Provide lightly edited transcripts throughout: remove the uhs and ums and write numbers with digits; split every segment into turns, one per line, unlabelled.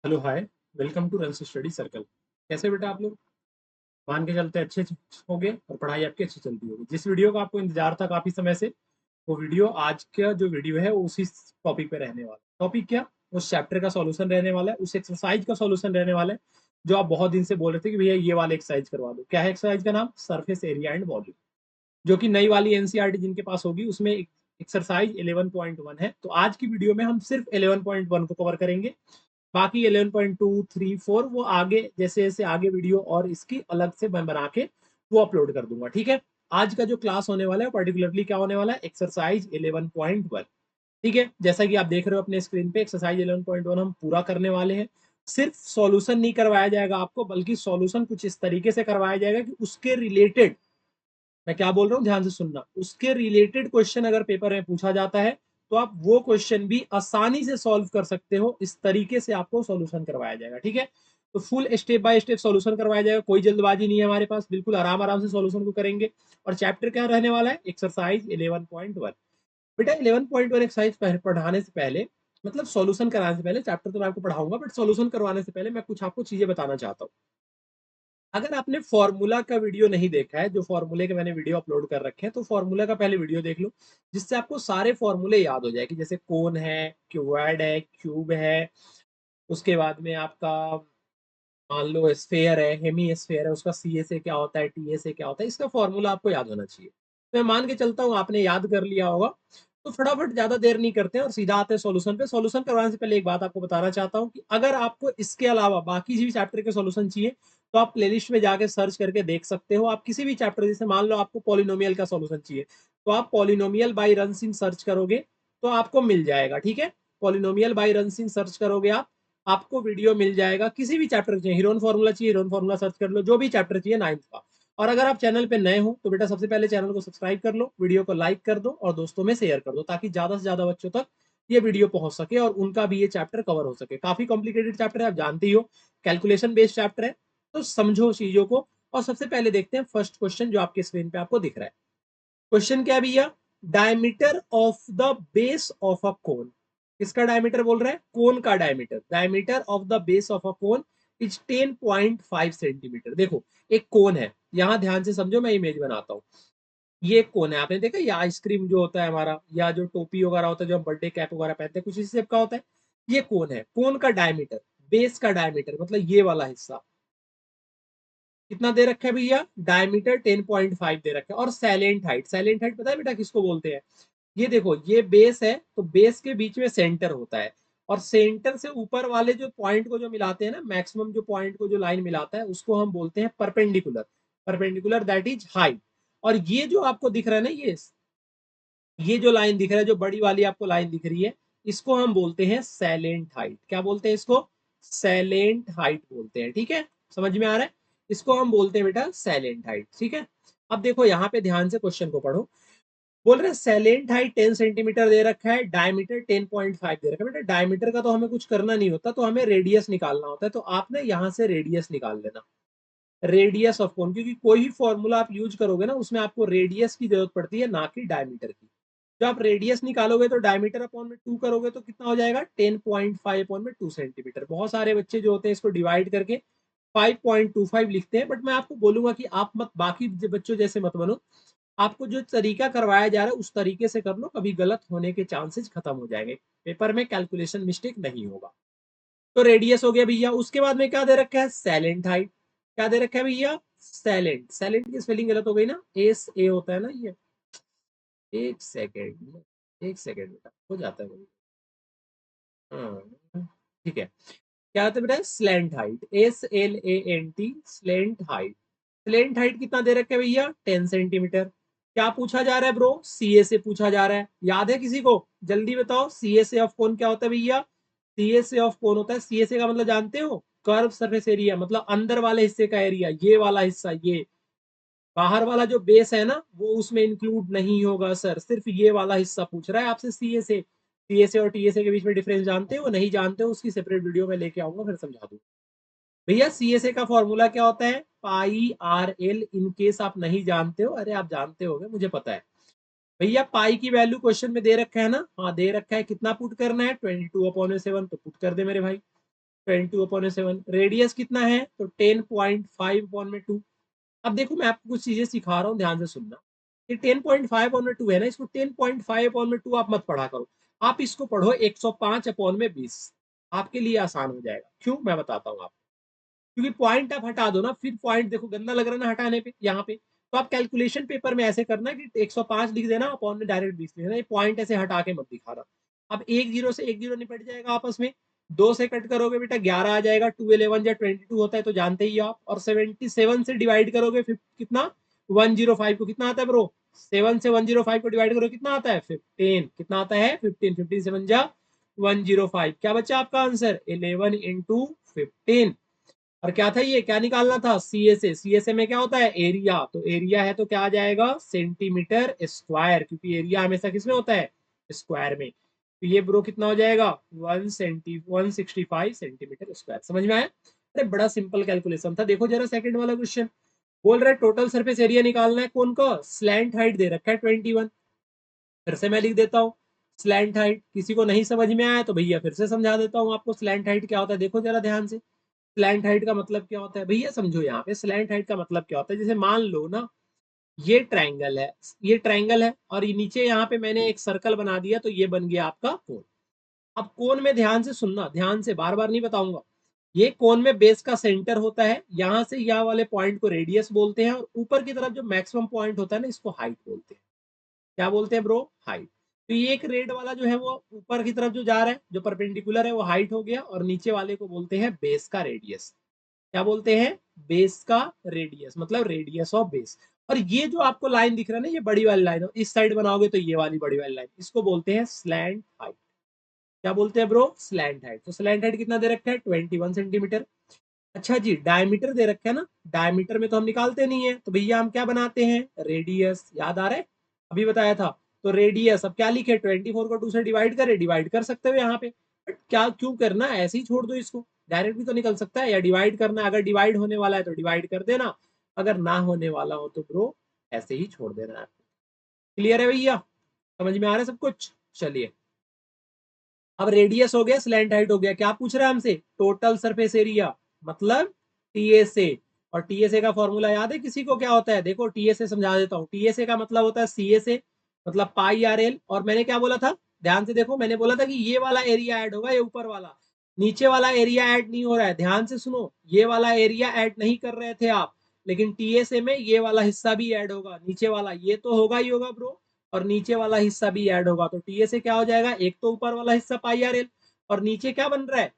Hello hi. Welcome to रंस study circle. कैसे बेटा आप लोग? मान के चलते अच्छे होंगे और पढ़ाई आपकी अच्छी चलती होगी। जिस वीडियो का आपको इंतजार था काफी समय से, वो वीडियो आज का जो वीडियो है वो उसी टॉपिक पे रहने वाला। टॉपिक क्या? उस चैप्टर का सॉल्यूशन रहने वाला है, उस एक्सरसाइज का सॉल्यूशन रहने वाला है जो आप बहुत दिन से बोल रहे थे कि भैया ये वाला एक्सरसाइज करवा दो। क्या है एक्सरसाइज का नाम? Surface area and volume. जो कि नई वाली एनसीईआरटी जिनके पास होगी उसमें एक्सरसाइज 11.1 है। तो आज की वीडियो में हम सिर्फ 11.1 को कवर करेंगे। बाकी 11.2 3 4 वो आगे जैसे जैसे आगे वीडियो और इसकी अलग से मैं बना के वो अपलोड कर दूंगा। ठीक है। आज का जो क्लास होने वाला है पर्टिकुलरली क्या होने वाला है? एक्सरसाइज 11.1। ठीक है। जैसा कि आप देख रहे हो अपने स्क्रीन पे, एक्सरसाइज 11.1 हम पूरा करने वाले हैं। सिर्फ सॉल्यूशन नहीं करवाया जाएगा आपको, बल्कि सॉल्यूशन कुछ इस तरीके से करवाया जाएगा कि उसके रिलेटेड, मैं क्या बोल रहा हूँ ध्यान से सुनना, उसके रिलेटेड क्वेश्चन अगर पेपर में पूछा जाता है तो आप वो क्वेश्चन भी आसानी से सॉल्व कर सकते हो। इस तरीके से आपको सॉल्यूशन करवाया जाएगा। ठीक है। तो full step by step solution करवाया जाएगा, कोई जल्दबाजी नहीं है हमारे पास, बिल्कुल आराम आराम से सॉल्यूशन को करेंगे। और चैप्टर क्या रहने वाला है? एक्सरसाइज 11.1। बेटा 11.1 एक्सरसाइज पढ़ाने से पहले, मतलब सॉल्यूशन कराने से पहले, चैप्टर तो मैं आपको पढ़ाऊंगा बट सॉल्यूशन करवाने से पहले मैं कुछ आपको चीजें बताना चाहता हूँ। अगर आपने फॉर्मूला का वीडियो नहीं देखा है, जो फॉर्मूले के मैंने वीडियो अपलोड कर रखे हैं, तो फॉर्मूला का पहले वीडियो देख लो, जिससे आपको सारे फॉर्मूले याद हो जाए कि जैसे कोन है, क्यूबॉइड है, क्यूब है, उसके बाद में आपका मान लो स्फेयर है, हेमी स्फेयर है, उसका सी ए से क्या होता है, टी ए से क्या होता है, इसका फॉर्मूला आपको याद होना चाहिए। तो मैं मान के चलता हूँ आपने याद कर लिया होगा। तो फटाफट ज्यादा देर नहीं करते हैं और सीधा आते हैं सॉल्यूशन पे। सॉल्यूशन करवाने से पहले एक बात आपको बताना चाहता हूँ कि अगर आपको इसके अलावा बाकी भी चैप्टर के सॉल्यूशन चाहिए तो आप प्लेलिस्ट में जाके सर्च करके देख सकते हो। आप किसी भी चैप्टर, जैसे मान लो आपको पॉलिनोमियल का सॉल्यूशन चाहिए, तो आप पॉलिनोमियल बाय रनसिंग सर्च करोगे तो आपको मिल जाएगा। ठीक है। पॉलिनोमियल बाय रनसिंग सर्च करोगे आप, आपको वीडियो मिल जाएगा। किसी भी चैप्टर चाहिए, हीरोन फॉर्मूला चाहिए, हीरोन फॉर्मूला सर्च कर लो, जो भी चैप्टर चाहिए नाइन्थ का। और अगर आप चैनल पे नए हो तो बेटा सबसे पहले चैनल को सब्सक्राइब कर लो, वीडियो को लाइक कर दो और दोस्तों में शेयर कर दो, ताकि ज्यादा से ज्यादा बच्चों तक ये वीडियो पहुंच सके और उनका भी ये चैप्टर कवर हो सके। काफी कॉम्प्लिकेटेड चैप्टर है, आप जानते ही हो, कैलकुलेशन बेस्ड चैप्टर है। तो समझो चीजों को। और सबसे पहले देखते हैं फर्स्ट क्वेश्चन जो आपके स्क्रीन पे आपको दिख रहा है। क्वेश्चन क्या है भैया? Diameter of the base of a cone. किसका डायमीटर बोल रहा है? कोन का diameter. Diameter of the base of a cone is 10.5 centimetre. देखो एक कोन है, यहां ध्यान से समझो, मैं इमेज बनाता हूँ। ये एक कोन है, आपने देखा ये आइसक्रीम जो होता है हमारा, या जो टोपी वगैरह होता है जो हम बर्थडे कैप वगैरह पहनते हैं, कुछ इसी शेप का होता है। ये कोन है, कोन का डायमीटर, बेस का डायमीटर मतलब ये वाला हिस्सा कितना दे रखा है भैया? डायमीटर 10.5 दे रखा है। और सैलेंट हाइट, सैलेंट हाइट पता है बेटा किसको बोलते हैं? ये देखो, ये बेस है तो बेस के बीच में सेंटर होता है, और सेंटर से ऊपर वाले जो पॉइंट को जो मिलाते हैं ना, मैक्सिमम जो पॉइंट को जो लाइन मिलाता है उसको हम बोलते हैं perpendicular. Perpendicular that is height. और ये जो आपको दिख रहा है ना, ये जो लाइन दिख रहा है, जो बड़ी वाली आपको लाइन दिख रही है, इसको हम बोलते हैं सैलेंट हाइट। क्या बोलते हैं इसको? सैलेंट हाइट बोलते हैं। ठीक है। समझ में आ रहा है? इसको हम बोलते हैं बेटा सैलेंट हाइट। ठीक है। अब देखो यहाँ पे ध्यान से क्वेश्चन को पढ़ो। बोल रहे हैं सैलेंट हाइट 10 सेंटीमीटर दे रखा है, डायमीटर 10.5 दे रखा है। बेटा डायमीटर का तो हमें कुछ करना नहीं होता, तो हमें रेडियस निकालना होता है। तो आप ना यहाँ से रेडियस निकाल लेना, रेडियस ऑफ कोन, क्योंकि कोई भी फॉर्मूला आप यूज करोगे ना उसमें आपको रेडियस की जरूरत पड़ती है, ना कि डायमीटर की। जब आप रेडियस निकालोगे तो डायमीटर अपॉन में 2 करोगे तो कितना हो जाएगा? 10.5 अपॉन में 2 सेंटीमीटर। बहुत सारे बच्चे जो होते हैं इसको डिवाइड करके 5.25 लिखते हैं, बट मैं आपको बोलूंगा कि आप मत, बाकी बच्चों जैसे मत बनो। आपको जो तरीका करवाया जा रहा है उस तरीके से कर लो, कभी गलत होने के चांसेस खत्म हो जाएंगे, पेपर में कैलकुलेशन मिस्टेक नहीं होगा। तो रेडियस हो गया भैया। उसके बाद में क्या दे रखा है? सैलेंट हाइट। क्या दे रखा है भैया? सैलेंट। सैलेंट की स्पेलिंग गलत हो गई ना, एस ए होता है ना ये। एक सेकेंड, एक सेकेंड बेटा, हो जाता है कभी। हाँ ठीक है। क्या होता है बेटा? Slant height, S L A N T, slant height. Slant height कितना दे रखा है भैया? 10 सेंटीमीटर। क्या पूछा जा रहा है ब्रो? सी ए से पूछा जा रहा है, याद है किसी को? जल्दी बताओ, सी ए से ऑफ कौन क्या होता है भैया? सी ए से ऑफ कौन होता है? सी ए से का मतलब जानते हो? कर्व सरफेस एरिया, मतलब अंदर वाले हिस्से का एरिया, ये वाला हिस्सा, ये बाहर वाला जो बेस है ना वो उसमें इंक्लूड नहीं होगा सर, सिर्फ ये वाला हिस्सा पूछ रहा है आपसे सीए से। सीए से और टीए से के बीच में डिफरेंस जानते हो? नहीं जानते हो? उसकी सेपरेट वीडियो में लेके आऊंगा, फिर समझा दूंगा। भैया सीएसए का फॉर्मूला क्या होता है? Pi R L. In case आप नहीं जानते हो, अरे आप जानते होगे मुझे पता है। भैया पाई की वैल्यू क्वेश्चन में दे रखा है ना? हाँ दे रखा है। कितना पुट करना है? 22/7। तो पुट कर दे मेरे भाई। 22/7। रेडियस कितना है तो 10.5/2। अब देखो मैं आपको कुछ चीजें सिखा रहा हूँ, ध्यान से सुनना। ये 10.5/2 है ना, इसको 10.5/2 आप मत पढ़ा करो, आप इसको पढ़ो 105/20। आपके लिए आसान हो जाएगा। क्यों, मैं बताता हूँ आपको। क्योंकि पॉइंट आप हटा दो ना, फिर पॉइंट देखो गंदा लग रहा है ना हटाने पे यहाँ पे। तो आप कैलकुलेशन पेपर में ऐसे करना कि 105 लिख देना, अपॉन में डायरेक्ट 20 लिख देना, ये पॉइंट ऐसे हटा के मत दिखाना। अब एक जीरो से एक जीरो निपट जाएगा आपस में, दो से कट करोगे बेटा 11 आ जाएगा, 2 11 या 22 होता है तो जानते ही आप। और 77 से डिवाइड करोगे कितना, 105 को कितना आता है ब्रो, 7 से 105 को डिवाइड करो कितना आता है 15, कितना आता है 15, 15 से 105। क्या बच्चा आपका आंसर 11 इंटू 15। और क्या था ये, क्या निकालना था, सीएसए। सीएसए में क्या होता है, एरिया। तो एरिया है तो क्या आ जाएगा सेंटीमीटर स्क्वायर, क्योंकि एरिया हमेशा किसमें होता है, स्क्वायर में। तो ये ब्रो कितना हो जाएगा 165 सेंटीमीटर स्क्वायर। समझ में आया। अरे बड़ा सिंपल कैलकुलेशन था। देखो जरा सेकंड वाला क्वेश्चन, बोल रहा है टोटल सरफेस एरिया निकालना है कौन का, स्लैंट हाइट दे रखा है 21। फिर से मैं लिख देता हूँ स्लैंट हाइट। किसी को नहीं समझ में आया तो भैया फिर से समझा देता हूँ आपको स्लैंट हाइट क्या होता है। देखो जरा ध्यान से, स्लैंट हाइट का मतलब क्या होता है भैया, समझो यहाँ पे स्लैंट हाइट का मतलब क्या होता है। जैसे मान लो ना ये ट्राइंगल है, ये ट्राइंगल है, और ये नीचे यहाँ पे मैंने एक सर्कल बना दिया, तो ये बन गया आपका कोन। अब कोन में ध्यान से सुनना, ध्यान से, बार बार नहीं बताऊंगा। ये कोन में बेस का सेंटर होता है, यहाँ से यहाँ वाले पॉइंट को रेडियस बोलते हैं, और ऊपर की तरफ जो मैक्सिमम पॉइंट होता है ना, इसको हाइट बोलते हैं। क्या बोलते हैं ब्रो, हाइट। तो ये एक रेड वाला जो है वो ऊपर की तरफ जो जा रहा है, जो परपेंडिकुलर है, वो हाइट हो गया, और नीचे वाले को बोलते हैं बेस का रेडियस। क्या बोलते हैं, बेस का रेडियस, मतलब रेडियस ऑफ बेस। और ये जो आपको लाइन दिख रहा है ना, ये बड़ी वाली लाइन, इस साइड बनाओगे तो ये वाली बड़ी वाली लाइन, इसको बोलते हैं स्लैंट हाइट। क्या बोलते हैं ब्रो, स्लैंट हाइट। तो स्लैंट हाइट कितना दे रखा है 21 सेंटीमीटर। अच्छा जी, डायमीटर दे रखा है ना, डायमीटर में तो हम निकालते नहीं है, तो भैया हम क्या बनाते हैं, रेडियस। याद आ रहा है, अभी बताया था। तो रेडियस, अब क्या लिखे, 24 को 2 से डिवाइड करे, डिवाइड कर सकते हो यहाँ पे, बट क्या क्यों करना, ऐसे ही छोड़ दो इसको, डायरेक्ट भी तो निकल सकता है, या डिवाइड करना, अगर डिवाइड होने वाला है तो डिवाइड कर देना, अगर ना होने वाला हो तो ब्रो ऐसे ही छोड़ देना है। क्लियर है भैया, समझ में आ रहा है सब कुछ। चलिए, अब रेडियस हो गया, स्लैंट हाइट हो गया, क्या पूछ रहा है हमसे, टोटल सरफेस एरिया, मतलब टीएसए। और टीएसए का फॉर्मूला याद है किसी को, क्या होता है, देखो टीएसए समझा देता हूँ। टीएसए का मतलब होता है सीएसए, मतलब पाई आर एल। और मैंने क्या बोला था, ध्यान से देखो, मैंने बोला था कि ये वाला एरिया ऐड होगा, ये ऊपर वाला, नीचे वाला एरिया ऐड नहीं हो रहा है। ध्यान से सुनो, ये वाला एरिया ऐड नहीं कर रहे थे आप, लेकिन टीएसए में ये वाला हिस्सा भी ऐड होगा, नीचे वाला ये तो होगा ही होगा ब्रो, और नीचे वाला हिस्सा भी ऐड होगा। तो टीएसए क्या हो जाएगा, एक तो ऊपर वाला हिस्सा पाई आर एल, और नीचे क्या बन रहा है,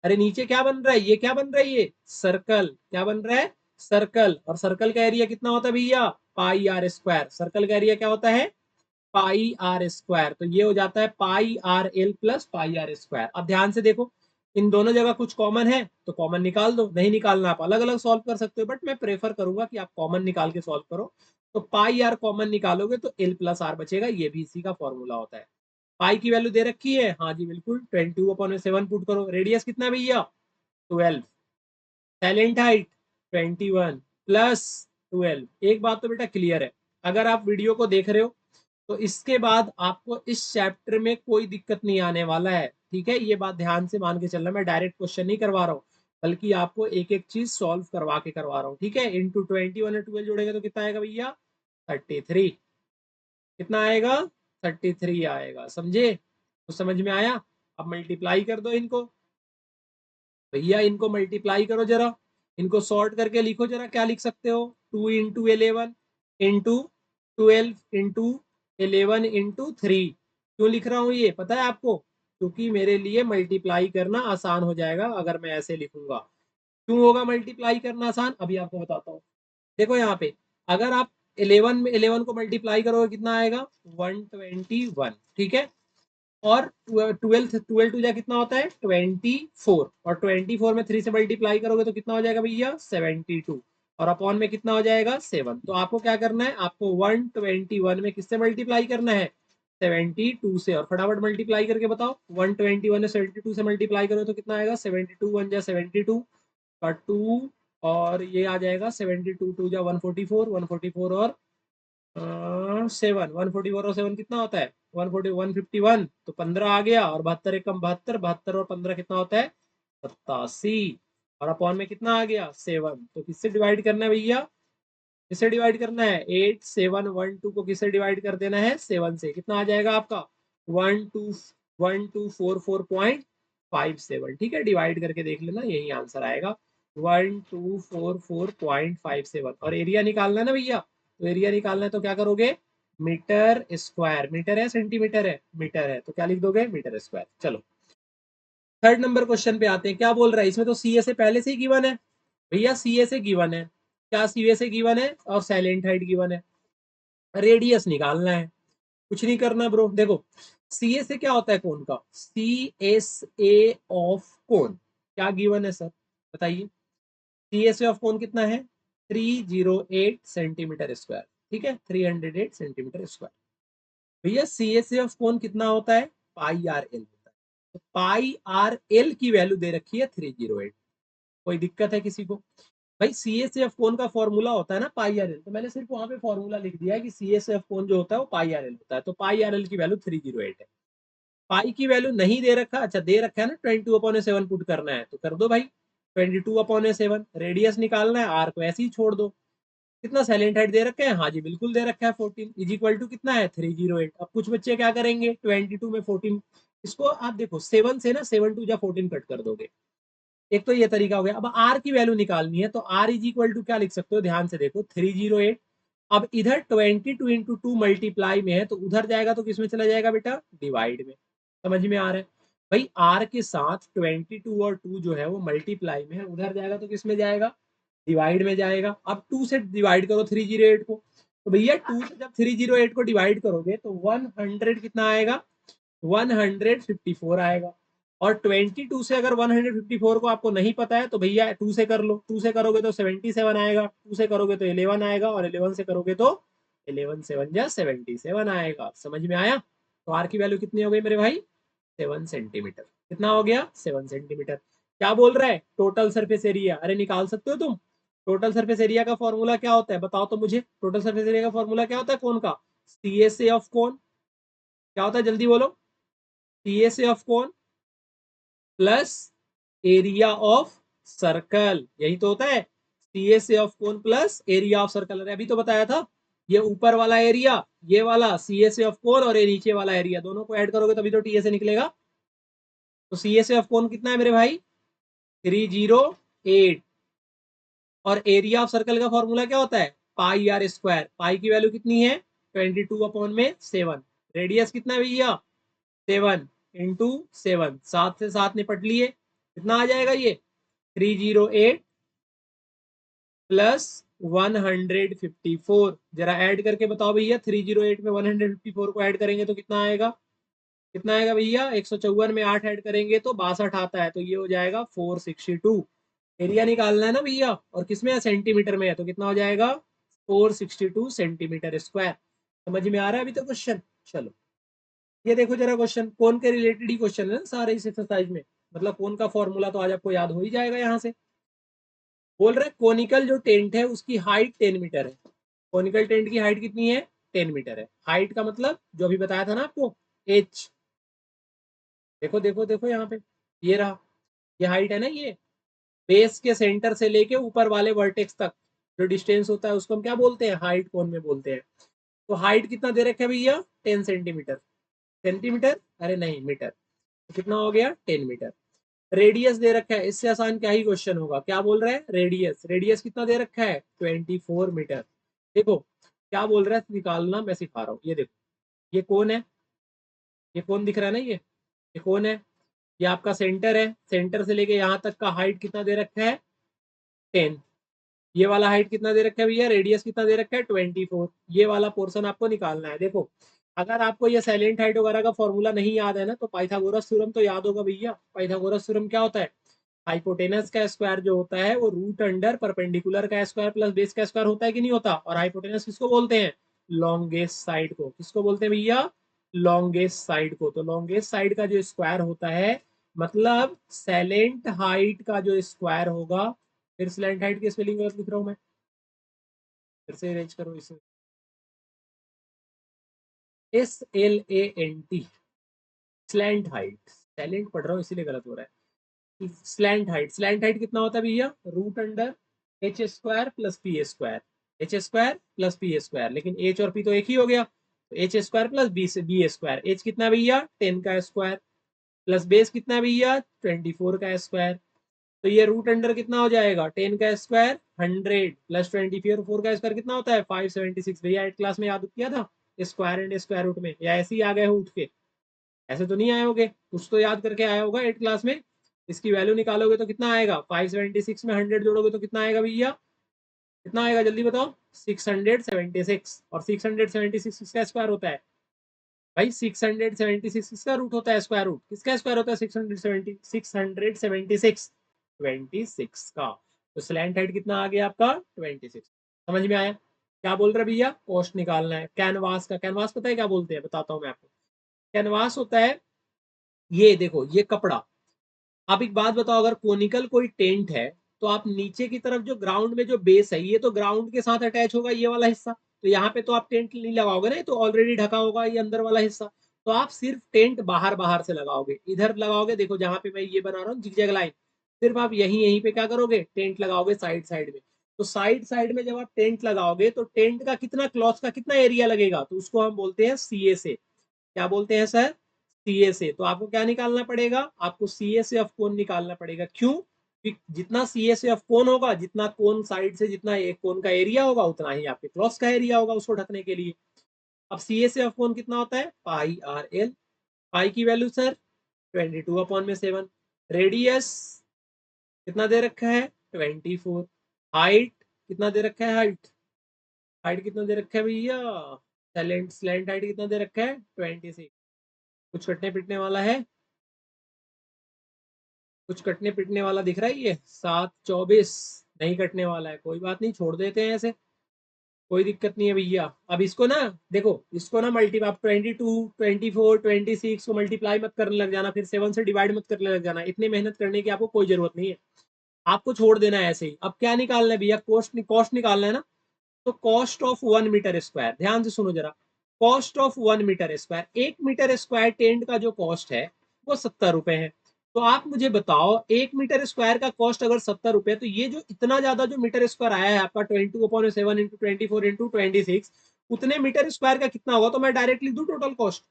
अरे नीचे क्या बन रहा है, ये क्या बन रहा है, ये सर्कल। क्या बन रहा है, सर्कल। और सर्कल का एरिया कितना होता है भैया, पाई आर स्क्वायर। सर्कल का एरिया क्या होता है, पाई आर स्क्वायर। तो ये हो जाता है pi are l plus pi r square. अब ध्यान से देखो, इन दोनों जगह कुछ कॉमन है तो कॉमन निकाल दो, नहीं निकालना आप अलग अलग सॉल्व कर सकते हो, बट मैं प्रेफर करूंगा कि आप कॉमन निकाल के सॉल्व करो। तो पाई आर कॉमन निकालोगे तो एल प्लस आर बचेगा, ये भी इसी का फॉर्मूला होता है। पाई की वैल्यू दे रखी है, हाँ जी बिल्कुल, 22/7 पुट करो। रेडियस कितना है भैया 12, टैलेंट हाइट 21 प्लस 12। एक बात तो बेटा क्लियर है, अगर आप वीडियो को देख रहे हो तो इसके बाद आपको इस चैप्टर में कोई दिक्कत नहीं आने वाला है, ठीक है। ये बात ध्यान से मान के चलना, मैं डायरेक्ट क्वेश्चन नहीं करवा रहा हूँ, बल्कि आपको एक एक चीज सॉल्व करवा के करवा रहा हूँ, ठीक है। इंटू 21 और 12 जोड़ेगा तो कितना आएगा भैया 33। कितना आएगा 33 आएगा, समझे, तो समझ में आया। अब मल्टीप्लाई कर दो इनको, भैया इनको मल्टीप्लाई करो जरा, इनको सॉर्ट करके लिखो जरा, क्या लिख सकते हो, 2 × 11 इंटू 12 इंटू 11 इंटू 3। क्यों लिख रहा हूँ ये पता है आपको, क्योंकि मेरे लिए मल्टीप्लाई करना आसान हो जाएगा अगर मैं ऐसे लिखूंगा। क्यों होगा मल्टीप्लाई करना आसान, अभी आपको बताता हूँ। देखो यहाँ पे, अगर आप 11 में 11 को मल्टीप्लाई करोगे कितना आएगा 121, ठीक है। और 12 टू जा कितना होता है 24, और 24 में 3 से मल्टीप्लाई करोगे तो कितना हो जाएगा भैया 72, और अपॉन में कितना हो जाएगा 7। तो आपको क्या करना है, आपको 121 में किससे मल्टीप्लाई करना है 72 से, और फटाफट मल्टीप्लाई करके बताओ, 121 में 72 से मल्टीप्लाई करो तो कितना आएगा 72 1 जा 72 का 2, और ये आ जाएगा 72 2 जा 144, 144 और 7, 144 और 7 कितना होता है 140 151, तो 15 आ गया, और 72 एक कम 72, 72 और 15 कितना होता है 87 और अपॉन में कितना आ गया 7। तो किससे डिवाइड करना है भैया, किससे डिवाइड करना है 8712 को किससे डिवाइड कर देना है 7 से। कितना आ जाएगा आपका 1244.57। ठीक है, डिवाइड करके देख लेना, यही आंसर आएगा 1244.57। और एरिया निकालना है ना भैया, तो एरिया निकालना है तो क्या करोगे मीटर स्क्वायर, मीटर है सेंटीमीटर है, मीटर है तो क्या लिख दोगे मीटर स्क्वायर। चलो थर्ड नंबर क्वेश्चन पे आते हैं, क्या बोल रहा है इसमें, तो सी ए से पहले से ही गिवन है भैया, सी ए से गिवन है, क्या सी ए से गिवन है और साइलेंट हाइट गिवन है, रेडियस निकालना है। कुछ नहीं करना ब्रो, देखो सी ए से क्या होता है कोण का, सी एस ए ऑफ कोण क्या गिवन है सर बताइए, सी एस ए ऑफ कोण कितना है 308 सेंटीमीटर स्क्वायर। ठीक है 308 सेंटीमीटर स्क्वायर। भैया सी एस ए ऑफ कोण कितना होता है पाई आर एल होता है, तो पाई आर एल की वैल्यू दे रखी है 308। कोई दिक्कत है किसी को, भाई सी एस एफ कोण का फॉर्मूला होता है ना पाई आर एल, तो मैंने सिर्फ वहां पे फॉर्मूला लिख दिया है कि सी एस एफ कोण जो होता है वो पाई आर एल होता है, तो पाई आर एल की वैल्यू 308 है। पाई की वैल्यू नहीं दे रखा, अच्छा दे रखा है ना 22/7 पुट करना है तो कर दो भाई 22/7। रेडियस निकालना है, आर को ऐसे ही छोड़ दो। कितना साइलेंट हाइट दे रखा है, हाँ जी बिल्कुल दे रखा है 14 इज इक्वल टू कितना है 308। अब कुछ बच्चे क्या करेंगे 22 में 14, इसको आप देखो 7 से ना 7 2 जा 14 कट कर दोगे, एक तो ये तरीका हो गया। अब आर की वैल्यू निकालनी है तो आर इज इक्वल टू क्या लिख सकते हो, ध्यान से देखो 308। अब इधर 22 इंटू 2 मल्टीप्लाई में है तो उधर जाएगा तो किसमें चला जाएगा बेटा डिवाइड में। समझ में आ रहा है भाई, आर के साथ 22 और 2 जो है वो मल्टीप्लाई में है, उधर जाएगा तो किसमें जाएगा डिवाइड में जाएगा। अब 2 से डिवाइड करो 308 को, तो भैया 2 से जब 308 को डिवाइड करोगे तो 100 कितना आएगा 154 आएगा। और 22 से अगर 154 को आपको नहीं पता है तो भैया 2 से कर लो, 2 से करोगे तो 77 आएगा, 2 से करोगे तो 11 आएगा, और 11 से करोगे तो 11 7 जा 77 आएगा। समझ में आया, तो आर की वैल्यू कितनी हो गई मेरे भाई 7 सेंटीमीटर। कितना हो गया 7 सेंटीमीटर। क्या बोल रहा है टोटल सरफेस एरिया, अरे निकाल सकते हो तुम। टोटल सरफेस एरिया का फॉर्मूला क्या होता है बताओ तो मुझे, टोटल सरफेस एरिया का फॉर्मूला क्या होता है कौन का, सी एस ए ऑफ कौन, क्या होता है जल्दी बोलो, C S A of cone plus area of circle, यही तो होता है C S A of cone plus area of circle. अरे अभी तो बताया था, ये ऊपर वाला एरिया ये वाला सी एस ए ऑफ कोन और ये नीचे वाला एरिया दोनों को ऐड करोगे तभी तो टी एस ए निकलेगा। तो सी एस ए ऑफ कोन कितना है मेरे भाई 308, और एरिया ऑफ सर्कल का फॉर्मूला क्या होता है पाई आर स्क्वायर, पाई की वैल्यू कितनी है 22/7। रेडियस कितना है भैया 7 इंटू 7, 7 से 7 निपट लिए, कितना आ जाएगा ये 308 प्लस 154। जरा ऐड करके बताओ भैया 308 में 154 को ऐड करेंगे तो कितना आएगा, कितना आएगा भैया 154 में 8 ऐड करेंगे तो 62 आता है, तो ये हो जाएगा 462। एरिया निकालना है ना भैया, और किसमें है सेंटीमीटर में है, तो कितना हो जाएगा 462 सेंटीमीटर स्क्वायर। समझ में आ रहा है अभी तो क्वेश्चन। चलो ये देखो जरा क्वेश्चन, कौन के रिलेटेड ही क्वेश्चन है ना सारे इस एक्सरसाइज में, मतलब कौन का फॉर्मूला तो आज आपको याद हो ही जाएगा यहाँ से। बोल रहे कोनिकल जो टेंट है उसकी हाइट 10 मीटर है, कोनिकल टेंट की हाइट कितनी है 10 मीटर है। हाइट का मतलब जो अभी बताया था ना आपको एच, देखो देखो देखो यहाँ पे ये रहा, ये हाइट है ना, ये बेस के सेंटर से लेके ऊपर वाले वर्टेक्स तक जो डिस्टेंस होता है उसको हम क्या बोलते हैं हाइट कोन में बोलते हैं। तो हाइट कितना दे रखा है भैया 10 सेंटीमीटर, सेंटीमीटर अरे नहीं मीटर, तो कितना हो गया 10 मीटर। रेडियस दे रखा है, इससे आसान क्या ही क्वेश्चन होगा, क्या बोल रहा है रेडियस, रेडियस कितना दे रखा है 24 मीटर। देखो क्या बोल रहा है निकालना, मैं सिखा रहा हूँ, ये देखो ये कौन है, ये कौन दिख रहा है ना, ये कौन है, ये आपका सेंटर है, सेंटर से लेके यहाँ तक का हाइट कितना दे रखा है 10। ये वाला हाइट कितना दे रखा है भैया, रेडियस कितना दे रखा है 24। ये वाला पोर्शन आपको निकालना है। देखो अगर आपको ये साइलेंट हाइट वगैरह का फॉर्मूला नहीं याद है ना तो पाइथागोरस थ्योरम तो याद होगा भैया। पाइथागोरस थ्योरम क्या होता है, हाइपोटेनस का स्क्वायर जो होता है वो रूट अंडर परपेंडिकुलर का स्क्वायर प्लस बेस का स्क्वायर होता है कि नहीं होता। और हाइपोटेनस किसको बोलते हैं लॉन्गेस्ट साइड को, किसको बोलते हैं भैया लॉन्गेस्ट साइड को। तो लॉन्गेस्ट साइड का जो स्क्वायर होता है मतलब सैलेंट हाइट का जो स्क्वायर होगा, फिर स्लैंट हाइट की स्पेलिंग गलत लिख रहा हूँ मैं, फिर से अरेंज करो इसे, SLANT, स्लैंट हाइट, सैलेंट पढ़ रहा हूँ इसीलिए गलत हो रहा है। स्लैंट हाइट कितना होता है भैया, root under H square plus p square, h square plus p square, लेकिन एच और पी तो एक ही हो गया, तो h square plus b square, h कितना भैया 10 का स्क्वायर, प्लस बेस कितना भैया 24 का स्क्वायर, तो ये रूट अंडर कितना हो जाएगा 10 का स्क्वायर 100 प्लस 24 का स्क्वायर कितना होता है 576। भैया 8 क्लास में याद किया था स्क्वायर एंड स्क्वायर रूट में, या ऐसे ही आ गए हो उठ के, ऐसे तो नहीं आए होगे, कुछ तो याद करके आया होगा 8 क्लास में। इसकी वैल्यू निकालोगे तो कितना आएगा, 576 में 100 जोड़ोगे तो कितना आएगा भैया, कितना आएगा जल्दी बताओ, 676, और 676 किसका स्क्वायर होता है भाई, 676 किसका रूट होता है, स्क्वायर रूट किसका स्क्वायर होता है, 676 का, तो स्लैंट हाइट कितना आ गया आपका 26। समझ में आया, क्या बोल रहे भैया, कॉस्ट निकालना है कैनवास का, कैनवास पता है क्या बोलते हैं, बताता हूँ मैं आपको। कैनवास होता है, ये देखो ये कपड़ा, आप एक बात बताओ, अगर कोनिकल कोई टेंट है तो आप नीचे की तरफ जो ग्राउंड में जो बेस है ये तो ग्राउंड के साथ अटैच होगा ये वाला हिस्सा, तो यहाँ पे तो आप टेंट नहीं लगाओगे ना, तो ऑलरेडी ढका होगा ये अंदर वाला हिस्सा, तो आप सिर्फ टेंट बाहर बाहर से लगाओगे, इधर लगाओगे, देखो जहां पे मैं ये बना रहा हूँ जिगजैग लाइन, सिर्फ आप यहीं यहीं पे क्या करोगे टेंट लगाओगे साइड साइड में, तो साइड साइड में जब आप टेंट लगाओगे तो टेंट का कितना क्लॉथ का कितना एरिया लगेगा, तो उसको हम बोलते हैं सीए से, क्या बोलते हैं सर, सीए से। तो आपको क्या निकालना पड़ेगा, आपको सीए से ऑफ कोन निकालना पड़ेगा, क्यों, जितना सीए से ऑफ कोन होगा, जितना कोन साइड से जितना एक कोन का एरिया होगा उतना ही आपके क्रॉस का एरिया होगा उसको ढकने के लिए। अब सीए से ऑफ कोन कितना होता है पाई आर एल, पाई की वैल्यू सर 22/7, रेडियस कितना दे रखा है 24, हाइट कितना दे रखा है, हाइट हाइट कितना दे रखा है भैया, स्लैंट स्लैंट हाइट कितना दे रखा है 26, कुछ कटने पिटने वाला है, कुछ कटने पिटने वाला दिख रहा है, ये 7/24 नहीं कटने वाला है, कोई बात नहीं छोड़ देते हैं ऐसे, कोई दिक्कत नहीं है भैया। अब इसको ना देखो, इसको ना मल्टी आप 22 24 26 को मल्टीप्लाई मत करने लग जाना, फिर 7 से डिवाइड मत करने लग जाना, इतनी मेहनत करने की आपको कोई जरूरत नहीं है, आपको छोड़ देना है ऐसे ही। अब क्या निकालना है भैया, कॉस्ट निकालना है ना, तो कॉस्ट ऑफ 1 मीटर स्क्वायर, ध्यान से सुनो जरा, cost of 1 metre square, 1 metre square tent का जो कॉस्ट है वो 70 रुपए है, तो आप मुझे बताओ 1 मीटर स्क्वायर का कॉस्ट अगर 70 रुपए, तो ये जो इतना ज्यादा जो मीटर स्क्वायर आया है आपका 22/7 इंटू 24 इंटू 26, उतने मीटर स्क्वायर का कितना होगा, तो मैं डायरेक्ट लिख दूं टोटल कॉस्ट,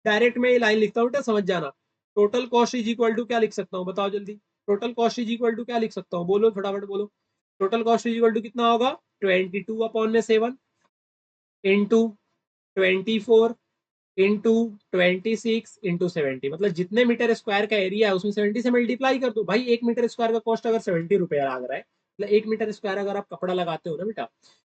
डायरेक्ट में ये लाइन लिखता हूँ बेटा समझ जाना, total cost is equal to क्या लिख सकता हूँ बताओ जल्दी, total cost is equal to क्या लिख सकता हूँ, बोलो फटाफट बोलो, total cost is equal to कितना होगा 22/7 इंटू 24 इंटू 26 इंटू 70, मतलब जितने मीटर स्क्वायर का एरिया है उसमें 70 से मल्टीप्लाई कर दो भाई, 1 मीटर स्क्वायर का कॉस्ट अगर 70 रुपए लग रहा है, मतलब 1 मीटर स्क्वायर अगर आप कपड़ा लगाते हो ना बेटा,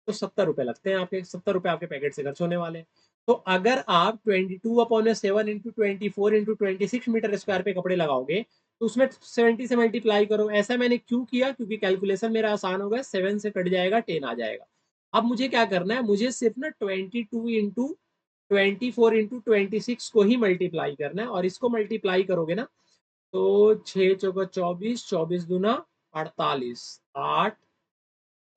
तो 70 रुपए लगते हैं आपके, 70 रुपए आपके पैकेट से खर्च होने वाले हैं। तो अगर आप 22/7 इंटू 24 इंटू 26 मीटर स्क्वायर पे कपड़े लगाओगे, तो उसमें 70 से मल्टीप्लाई करो, ऐसा मैंने क्यों किया, क्योंकि कैलकुलेशन मेरा आसान होगा, 7 से कट जाएगा 10 आ जाएगा। अब मुझे क्या करना है, मुझे सिर्फ ना 22 इंटू 24 इंटू 26 को ही मल्टीप्लाई करना है, और इसको मल्टीप्लाई करोगे ना तो 6 चौका 24, 24 दूना 48, 8,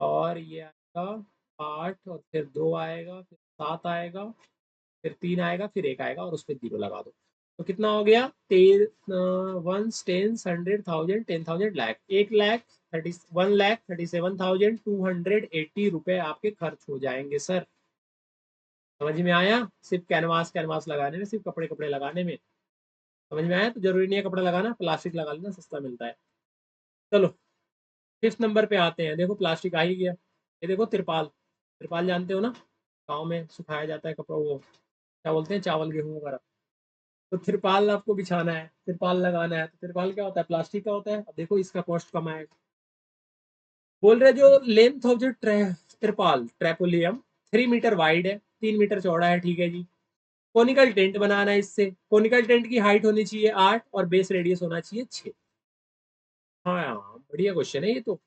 और ये आएगा 8, और फिर 2 आएगा, फिर 7 आएगा, फिर 3 आएगा, फिर 1 आएगा, और उस पर 0 लगा दो, तो कितना हो गया 1 टेंस 100 1000 10,000 लाख, 1,37,280 रुपए आपके खर्च हो जाएंगे सर। समझ में आया, सिर्फ कैनवास कैनवास लगाने में, सिर्फ कपड़े कपड़े लगाने में, समझ में आया, तो जरूरी नहीं है कपड़ा लगाना, प्लास्टिक लगा लेना सस्ता मिलता है। चलो 5th नंबर पे आते हैं, देखो प्लास्टिक आ ही गया, ये देखो तिरपाल, तिरपाल जानते हो ना, गाँव में सुखाया जाता है कपड़ा, वो क्या बोलते हैं चावल गेहूं वगैरह, तो तिरपाल आपको बिछाना है, तिरपाल लगाना है, तो तिरपाल क्या होता है प्लास्टिक का होता है। अब देखो इसका कॉस्ट कम आएगा, बोल रहे जो लेंथ ऑफ जो तिरपाल ट्रेपोलियम 3 मीटर वाइड है, 3 मीटर चौड़ा है, ठीक है जी, कोनिकल टेंट बनाना है इससे, कोनिकल टेंट की हाइट होनी चाहिए 8 और बेस रेडियस होना चाहिए 6। हाँ बढ़िया क्वेश्चन है ये तो,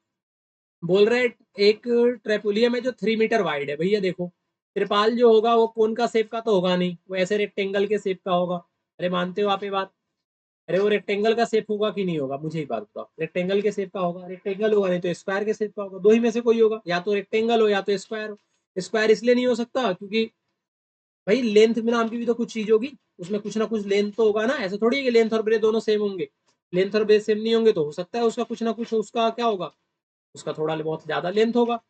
बोल रहे एक ट्रेपोलियम है जो 3 मीटर वाइड है, भैया देखो त्रिपाल जो होगा वो कोन का शेप का तो होगा नहीं, वो ऐसे रेक्टेंगल के शेप का होगा, अरे मानते हो आप ये बात, अरे वो रेक्टेंगल का शेप होगा कि नहीं होगा, मुझे ही बात बताओ, रेक्टेंगल के शेप का होगा, रेक्टेंगल होगा नहीं तो स्क्वायर के शेप का होगा, दो ही में से कोई होगा, या तो रेक्टेंगल हो या तो स्क्वायर हो। स्क्वायर इसलिए नहीं हो सकता क्योंकि भाई लेंथ में नाम की भी तो कुछ चीज होगी, उसमें कुछ ना कुछ लेंथ तो होगा ना, ऐसे थोड़ी है कि लेंथ और ब्रेथ दोनों सेम होंगे, लेंथ और बेस सेम नहीं होंगे तो हो सकता है उसका कुछ ना कुछ उसका क्या होगा, उसका थोड़ा बहुत ज्यादा लेंथ होगा।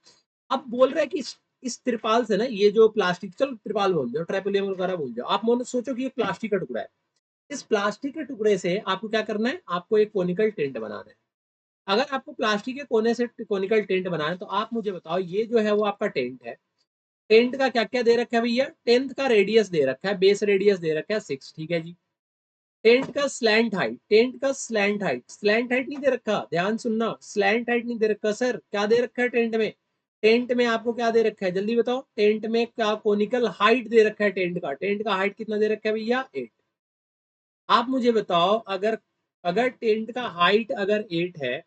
अब बोल रहे हैं कि इस त्रिपाल से ना, ये जो प्लास्टिक, चलो त्रिपाल बोल जाओ, ट्राइपोलियम वगैरह बोल जाओ, आप मोनो सोचो कि ये प्लास्टिक का टुकड़ा है। इस प्लास्टिक के टुकड़े से आपको क्या करना है, आपको एक कोनिकल टेंट बनाना है। अगर आपको प्लास्टिक के कोने से कोनिकल टेंट बनाना है तो आप मुझे बताओ, ये जो है वो आपका टेंट है। टेंट का क्या क्या दे रखा है भैया, टेंथ का रेडियस दे रखा है, बेस रेडियस दे रखा है 6, ठीक है जी। टेंट का स्लैंट हाइट, टेंट का स्लैंट हाइट, स्लैंट हाइट नहीं दे रखा, ध्यान सुनना, स्लैंट हाइट नहीं दे रखा सर, क्या दे रखा है टेंट में, टेंट में आपको क्या दे रखा है, जल्दी बताओ, टेंट में क्या कोनिकल हाइट दे रखा है टेंट का, टेंट का हाइट कितना दे रखा है भैया 8। आप मुझे बताओ, अगर अगर टेंट का हाइट अगर 8 है,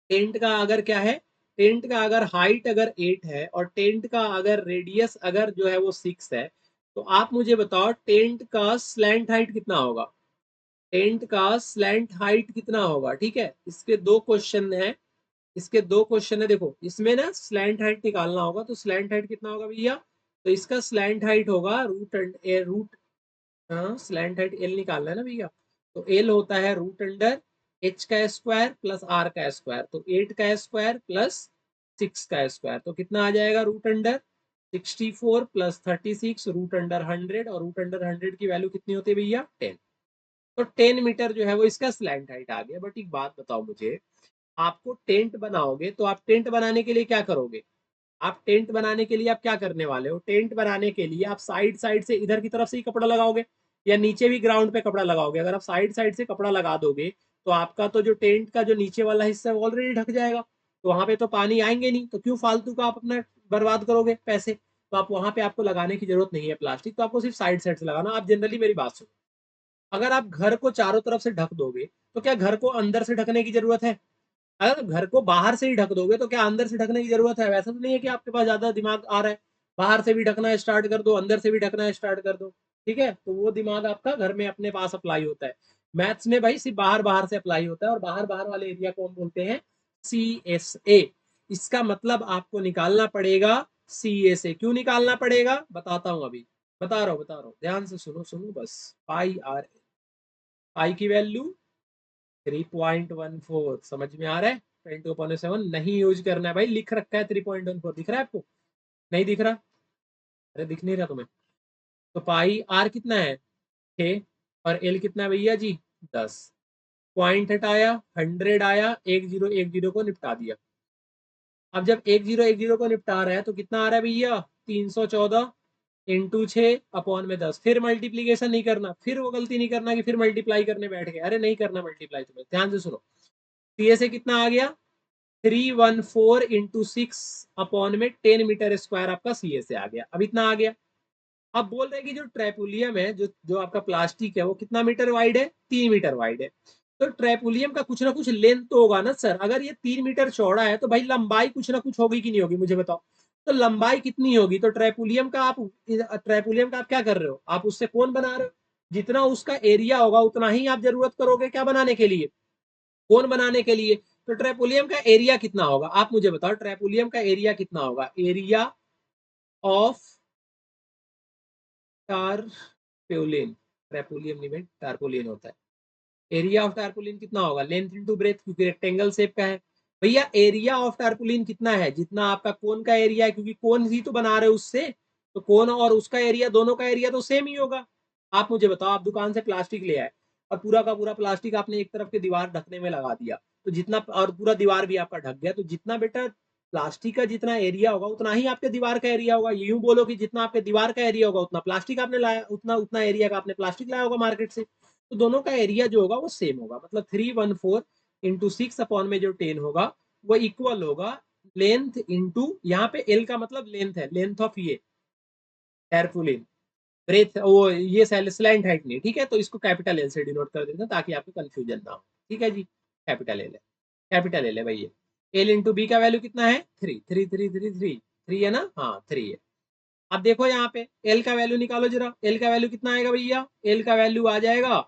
टेंट का अगर क्या है, टेंट का अगर हाइट अगर 8 है और टेंट का अगर रेडियस अगर जो है वो 6 है, तो आप मुझे बताओ टेंट का स्लैंट हाइट कितना होगा, टेंट का स्लैंट हाइट कितना होगा, ठीक है। इसके दो क्वेश्चन है, इसके दो क्वेश्चन है, देखो इसमें ना स्लैंट हाइट निकालना होगा, तो स्लैंट हाइट कितना होगा भैया, तो इसका स्लैंट हाइट होगा रूट एंड ए रूट, हाँ स्लैंट हाइट एल निकालना है ना भैया, तो एल होता है रूट अंडर एच का स्क्वायर प्लस आर का स्क्वायर, तो 8 का स्क्वायर प्लस 6 का स्क्वायर, तो कितना आ जाएगा root under 64 plus 36 root under 100, और रूट अंडर 100 की वैल्यू कितनी होती है भैया 10। तो 10 मीटर जो है वो इसका स्लैंट हाइट आ गया। बट एक बात बताओ मुझे, आपको टेंट बनाओगे तो आप टेंट बनाने के लिए क्या करोगे, आप टेंट बनाने के लिए आप क्या करने वाले हो, टेंट बनाने के लिए आप साइड साइड से इधर की तरफ से ही कपड़ा लगाओगे या नीचे भी ग्राउंड पे कपड़ा लगाओगे, अगर आप साइड साइड से कपड़ा लगा दोगे तो आपका तो जो टेंट का जो नीचे वाला हिस्सा है वो ऑलरेडी ढक जाएगा, तो वहां पे तो पानी आएंगे नहीं, तो क्यों फालतू का आप अपना बर्बाद करोगे पैसे, तो आप वहां पे आपको लगाने की जरूरत नहीं है प्लास्टिक, तो आपको सिर्फ साइड साइड से लगाना। आप जनरली मेरी बात सुनो, अगर आप घर को चारों तरफ से ढक दोगे तो क्या घर को अंदर से ढकने की जरूरत है, अगर घर को बाहर से ही ढक दोगे तो क्या अंदर से ढकने की जरूरत है, वैसा तो नहीं है कि आपके पास ज्यादा दिमाग आ रहा है, बाहर से भी ढकना स्टार्ट कर दो अंदर से भी ढकना स्टार्ट कर दो, ठीक है, तो वो दिमाग आपका घर में अपने पास अप्लाई होता है। मैथ्स में भाई सिर्फ बाहर बाहर से अप्लाई होता है, और बाहर बाहर वाले एरिया को हम बोलते हैं CSA। इसका मतलब आपको निकालना पड़ेगा CSA, क्यों निकालना पड़ेगा बताता हूं अभी, बता रहा हूँ ध्यान से सुनो सुनो बस। पाई आर, पाई की वैल्यू 3.14, समझ में आ रहा है, 10⁻7 नहीं यूज करना है भाई, लिख रखा है 3.14, दिख रहा है आपको, नहीं दिख रहा, अरे दिख नहीं रहा तुम्हें, तो पाई आर कितना है 6, और एल कितना है भैया जी 10, पॉइंट हटाया 100 आया, 1010 को निपटा दिया। अब जब 1010 को निपटा रहा है तो कितना आ रहा है भैया 314 इंटू 6/10, फिर मल्टीप्लीकेशन नहीं करना, फिर वो गलती नहीं करना कि फिर मल्टीप्लाई करने बैठ गए, अरे नहीं करना मल्टीप्लाई, तुम्हें ध्यान से सुनो, CSA कितना आ गया 314 इंटू 6 में 10 मीटर स्क्वायर आपका CSA आ गया, अब इतना आ गया। अब बोल रहे हैं कि जो ट्रेपोलियम है, जो जो आपका प्लास्टिक है वो कितना मीटर वाइड है, 3 मीटर वाइड है, तो ट्रेपोलियम का कुछ ना कुछ लेंथ तो होगा ना सर, अगर ये 3 मीटर चौड़ा है तो भाई लंबाई कुछ ना कुछ होगी कि नहीं होगी, मुझे बताओ, तो लंबाई कितनी होगी, तो ट्रेपोलियम का आप क्या कर रहे हो, आप उससे कौन बना रहे हो, जितना उसका एरिया होगा उतना ही आप जरूरत करोगे क्या बनाने के लिए, कौन बनाने के लिए, तो ट्रेपोलियम का एरिया कितना होगा आप मुझे बताओ, ट्रेपोलियम का एरिया कितना होगा, एरिया ऑफ टारपोलिन, ट्रेपोलियम नहीं भाई टारपोलिन होता है, एरिया ऑफ टारपोलिन कितना होगा, लेंथ इनटू ब्रेथ, क्योंकि रेक्टेंगल शेप का है भैया, एरिया ऑफ टारपोलिन कितना है, जितना आपका कोन का एरिया है, क्योंकि कोन ही तो बना रहे हो उससे, तो कोन और उसका एरिया दोनों का एरिया तो सेम ही होगा। आप मुझे बताओ, आप दुकान से प्लास्टिक ले आए और पूरा का पूरा प्लास्टिक आपने एक तरफ के दीवार ढकने में लगा दिया, तो जितना, और पूरा दीवार भी आपका ढक गया, तो जितना बेटा प्लास्टिक का जितना एरिया होगा उतना ही आपके दीवार का एरिया होगा, यूं बोलो कि जितना आपके दीवार का एरिया होगा उतना प्लास्टिक आपने लाया, उतना उतना एरिया का आपने प्लास्टिक लाया होगा मार्केट से, तो दोनों का एरिया जो होगा वो सेम होगा, मतलब 314 इंटू 6 में जो 10 होगा वो इक्वल होगा लेंथ इंटू, यहाँ पे एल का मतलब लेंथ है, लेंथ ऑफ ये टेरपुलिन, ब्रेथ वो ये स्लैंट हाइट नहीं, ठीक है, तो इसको कैपिटल एल से डिनोट कर देते हैं ताकि आपको कंफ्यूजन ना हो, ठीक है जी, कैपिटल एल है, कैपिटल एल है भैया। एल इंटू बी का वैल्यू कितना है 3 है ना, हाँ 3 है। अब देखो यहाँ पे एल का वैल्यू निकालो जरा, एल का वैल्यू कितना आएगा भैया, एल का वैल्यू आ जाएगा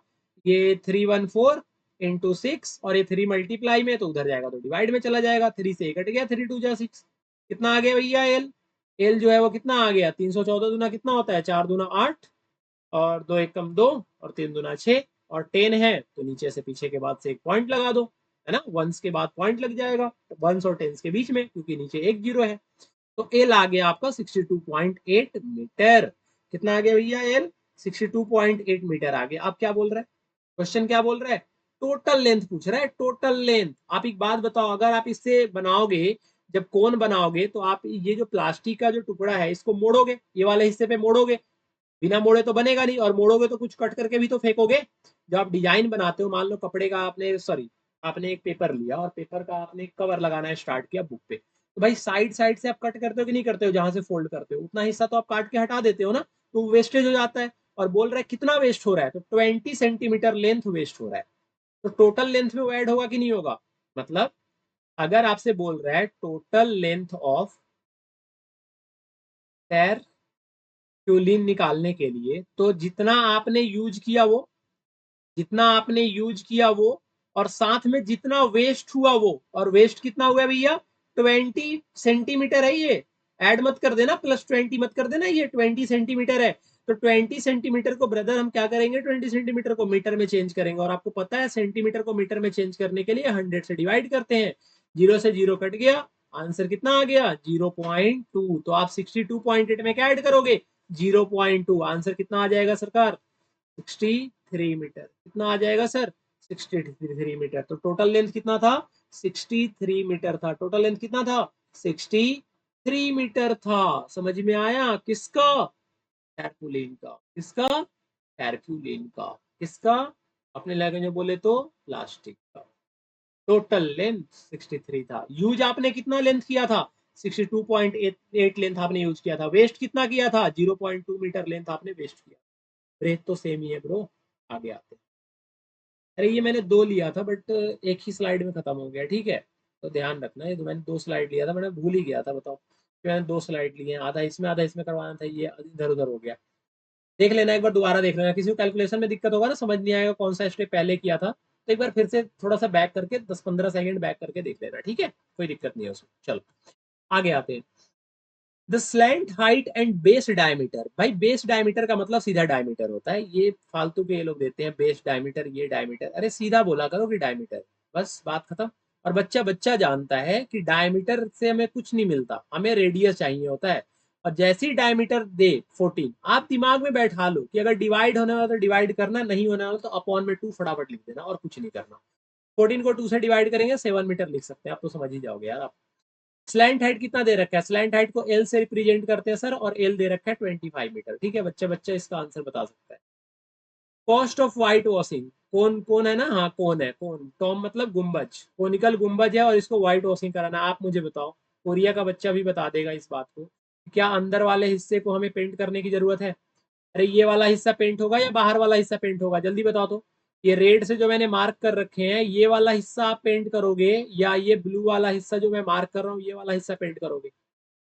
ये 314 इंटू 6, और ये 3 मल्टीप्लाई में तो उधर जाएगा तो डिवाइड में चला जाएगा, 3 से कट गया, 3 2 जा 6, कितना आ गया भैया एल, एल जो है वो कितना आ गया 314 दूना कितना होता है 4 दूना 8, और 2 1 कम 2, और 3 दूना 6, और 10 है तो नीचे से पीछे के बाद से एक पॉइंट लगा दो, है ना, वंस के बाद पॉइंट लग जाएगा वंस और टेंस के बीच में, क्योंकि नीचे एक जीरो है। तो एल आ गया आपका 62.8 मीटर। कितना आ गया भैया एल? 62.8 मीटर आ गया। आप क्या बोल रहे हैं, क्वेश्चन क्या बोल रहा है? टोटल लेंथ पूछ रहा है, टोटल लेंथ। आप एक बात बताओ, अगर आप इससे बनाओगे, जब कोन बनाओगे तो आप ये जो प्लास्टिक का जो टुकड़ा है इसको मोड़ोगे, ये वाले हिस्से पे मोड़ोगे, बिना मोड़े तो बनेगा नहीं, और मोड़ोगे तो कुछ कट करके भी तो फेंकोगे। जब आप डिजाइन बनाते हो, मान लो कपड़े का आपने, सॉरी, आपने एक पेपर लिया और पेपर का आपने कवर लगाना है स्टार्ट किया बुक पे, तो भाई साइड साइड से आप कट करते हो कि नहीं करते हो? जहां से फोल्ड करते हो उतना हिस्सा तो आप काट के हटा देते हो ना, तो वेस्टेज हो जाता है। और बोल रहा है कितना वेस्ट हो रहा है, तो 20 सेंटीमीटर लेंथ वेस्ट हो रहा है। तो टोटल लेंथ में वो ऐड होगा कि नहीं होगा? मतलब अगर आपसे बोल रहा है टोटल लेंथ ऑफ टैरक्यूलिन निकालने के लिए, तो जितना आपने यूज किया वो, जितना आपने यूज किया वो, और साथ में जितना वेस्ट हुआ वो, और वेस्ट कितना हुआ भैया? 20 सेंटीमीटर है ये। ऐड मत कर देना, +20 मत कर देना, ये 20 सेंटीमीटर है। तो 20 सेंटीमीटर को ब्रदर हम क्या करेंगे, 20 सेंटीमीटर को मीटर में चेंज करेंगे, और आपको पता है सेंटीमीटर को मीटर में चेंज करने के लिए 100 से डिवाइड करते हैं। 0 से 0 कट गया, आंसर कितना आ गया? 0.2। तो आप 62.8 में क्या ऐड करोगे? 0.2। आंसर कितना आ जाएगा सरकार? 63 मीटर। कितना आ जाएगा सर? 63 मीटर। तो टोटल लेंथ कितना था? 63 मीटर था। टोटल लेंथ कितना था? 63 मीटर था। समझ में आया? किसका? टैरकुलिन का। किसका? टैरकुलिन का। किसका? अपने लैंग्वेज में बोले तो प्लास्टिक का। टोटल लेंथ 63 था। यूज आपने कितना लेंथ किया था? 62.8 लेंथ आपने यूज किया था। वेस्ट कितना किया था? 0.2 मीटर लेंथ आपने वेस्ट किया। ब्रेथ तो सेम ही है ब्रो। आगे आते हैं। अरे ये मैंने दो लिया था, बट एक ही स्लाइड में खत्म हो गया, ठीक है, तो ध्यान रखना। ये तो मैंने दो स्लाइड लिया था, मैंने भूल ही गया था, बताओ कि मैंने दो स्लाइड लिए हैं, आधा इसमें करवाना था, ये इधर उधर हो गया। देख लेना एक बार, दोबारा देख लेना, किसी को कैलकुलेशन में दिक्कत होगा ना, समझ नहीं आएगा कौन सा स्टेप पहले किया था, तो एक बार फिर से थोड़ा सा बैक करके 10-15 सेकंड बैक करके देख लेना, ठीक है, कोई दिक्कत नहीं है उसमें। चलो आगे आते हैं। The slant height and base diameter. भाई बेस डायमीटर का मतलब सीधा डायमीटर होता है, ये फालतू के ये लोग देते हैं बेस डायमीटर, ये डायमीटर, अरे सीधा बोला करो कि डायमीटर, बस बात खत्म। और बच्चा बच्चा जानता है कि डायमीटर से हमें कुछ नहीं मिलता, हमें रेडियस चाहिए होता है। और जैसे ही डायमीटर दे 14, आप दिमाग में बैठा लो कि अगर डिवाइड होने वाला तो डिवाइड करना, नहीं होने वाला तो अपॉन में 2 फटाफट लिख देना, और कुछ नहीं करना। 14 को 2 से डिवाइड करेंगे 7 मीटर लिख सकते हैं, आप तो समझ ही जाओगे यार आप। स्लैंट हाइट कितना दे रखा है? स्लैंट हाइट को एल से रिप्रेजेंट करते हैं सर, और एल दे रखा है 25 मीटर, ठीक है, बच्चा बच्चा इसका आंसर बता सकता है। कॉस्ट ऑफ व्हाइट वॉशिंग, कौन कौन है ना, हाँ कौन है, कौन, टॉम मतलब गुम्बज, कोनिकल गुम्बज है और इसको व्हाइट वॉशिंग कराना। आप मुझे बताओ, कोरिया का बच्चा भी बता देगा इस बात को, क्या अंदर वाले हिस्से को हमें पेंट करने की जरूरत है? अरे ये वाला हिस्सा पेंट होगा या बाहर वाला हिस्सा पेंट होगा, जल्दी बताओ तो। ये रेड से जो मैंने मार्क कर रखे हैं, ये वाला हिस्सा आप पेंट करोगे, या ये ब्लू वाला हिस्सा जो मैं मार्क कर रहा हूँ, ये वाला हिस्सा पेंट करोगे?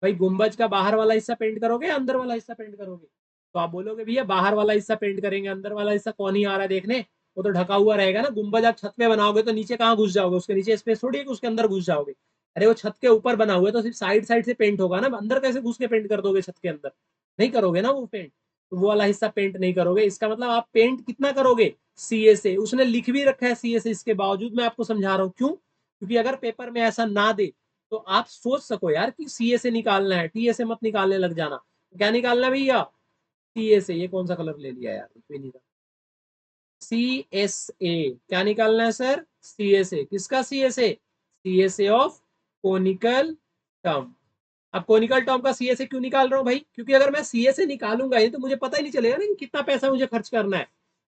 भाई गुंबज का बाहर वाला हिस्सा पेंट करोगे या अंदर वाला हिस्सा पेंट करोगे? तो आप बोलोगे भैया बाहर वाला हिस्सा पेंट करेंगे, अंदर वाला हिस्सा कौन ही आ रहा है देखने, वो तो ढका हुआ रहेगा ना। गुंबज आप छत पे बनाओगे तो नीचे कहाँ घुस जाओगे? उसके नीचे स्पेस थोड़ी है कि उसके अंदर घुस जाओगे। अरे वो छत के ऊपर बना हुआ है तो सिर्फ साइड साइड से पेंट होगा ना, अंदर कैसे घुस के पेंट कर दोगे छत के अंदर? नहीं करोगे ना वो पेंट, तो वो वाला हिस्सा पेंट नहीं करोगे। इसका मतलब आप पेंट कितना करोगे? सीए से। उसने लिख भी रखा है सीए से, इसके बावजूद मैं आपको समझा रहा हूँ क्यों, क्योंकि अगर पेपर में ऐसा ना दे तो आप सोच सको यार कि सीए से निकालना है, टीए से मत निकालने लग जाना। क्या निकालना भैया? सीए से। ये कौन सा कलर ले लिया यार, नहीं था। C S A. क्या निकालना है सर? C S A. किसका C S A? C S A of conical term. अब कोनिकल टर्म का सी एस ए क्यों निकाल रहा हूँ भाई? क्योंकि अगर मैं सी एस ए निकालूंगा ही तो मुझे पता ही नहीं चलेगा ना कि कितना पैसा मुझे खर्च करना है,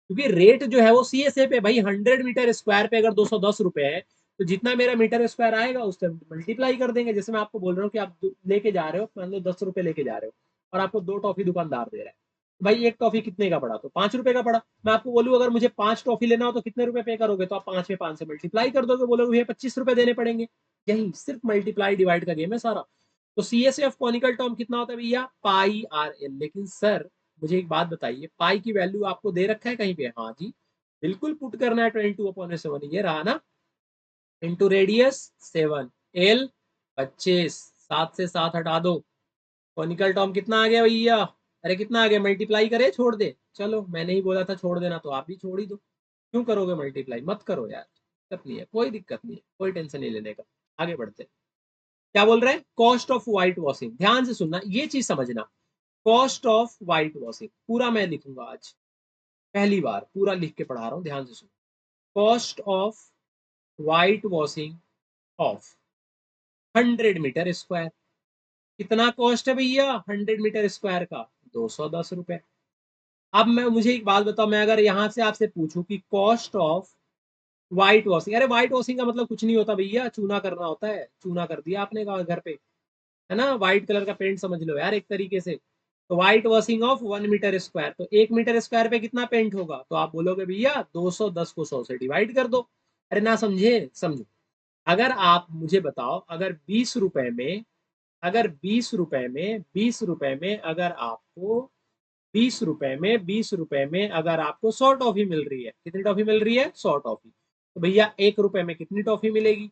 क्योंकि रेट जो है वो सी एस ए पे भाई 100 मीटर स्क्वायर पे अगर 210 रुपए है, तो जितना मेरा मीटर स्क्वायर आएगा उससे मल्टीप्लाई कर देंगे। जैसे मैं आपको बोल रहा हूँ कि आप लेके जा रहे हो, मान लो 10 रुपए लेके जा रहे हो, और आपको दो टॉफी दुकानदार दे रहा है, भाई एक टॉफी कितने का पड़ा? तो 5 रुपए का पड़ा। मैं आपको बोलूँ अगर मुझे 5 टॉफी लेना हो तो कितने रुपए पे करोगे? तो आप 5 में 5 से मल्टीप्लाई कर दोगे, बोलोगे भैया 25 रुपए देने पड़ेंगे। यही सिर्फ मल्टीप्लाई डिवाइड का गेम है सारा। तो C S F conical term कितना होता है भैया? Pi are L. लेकिन सर मुझे एक बात बताइए, पाई की वैल्यू आपको दे रखा है कहीं पे? हाँ जी, बिल्कुल पुट करना है 22/7, ये रहा ना, इंटू रेडियस 7, एल 25, 7 से 7 हटा दो, कॉनिकल टर्म कितना आ गया भैया? अरे कितना आ गया? मल्टीप्लाई करे छोड़ दे? चलो मैंने ही बोला था छोड़ देना, तो आप भी छोड़ ही दो। क्यों करोगे मल्टीप्लाई? मत करो यार, दिक्कत नहीं है, कोई दिक्कत नहीं है, कोई टेंशन नहीं लेने का। आगे बढ़ते हैं। क्या बोल रहे हैं? Cost of white washing. ध्यान से सुनना, ये चीज समझना। कॉस्ट ऑफ व्हाइट वॉशिंग पूरा मैं लिखूंगा आज, पहली बार पूरा लिख के पढ़ा रहा हूँ, ध्यान से सुनो। Cost of white washing of 100 metre square. कितना कॉस्ट है भैया 100 मीटर स्क्वायर का? 210 रुपए। अब मैं मुझे एक बात बताओ, मैं अगर यहाँ से आपसे पूछूं कि कॉस्ट ऑफ व्हाइट वॉशिंग, अरे व्हाइट वॉशिंग का मतलब कुछ नहीं होता भैया, चूना करना होता है। चूना कर दिया आपने घर पे, है ना, व्हाइट कलर का पेंट समझ लो यार एक तरीके से। तो white washing of 1 metre square, तो 1 मीटर स्क्वायर पे कितना पेंट होगा? तो आप बोलोगे भैया 210 को 100 से डिवाइड कर दो। अरे ना समझे, समझो। अगर आप मुझे बताओ, अगर 20 रुपए में, अगर 20 रुपए में, 20 रुपए में अगर आपको 20 रुपए में अगर आपको 100 टॉफी मिल रही है, कितनी टॉफी मिल रही है? 100 टॉफी। तो भैया 1 रुपए में कितनी टॉफी मिलेगी?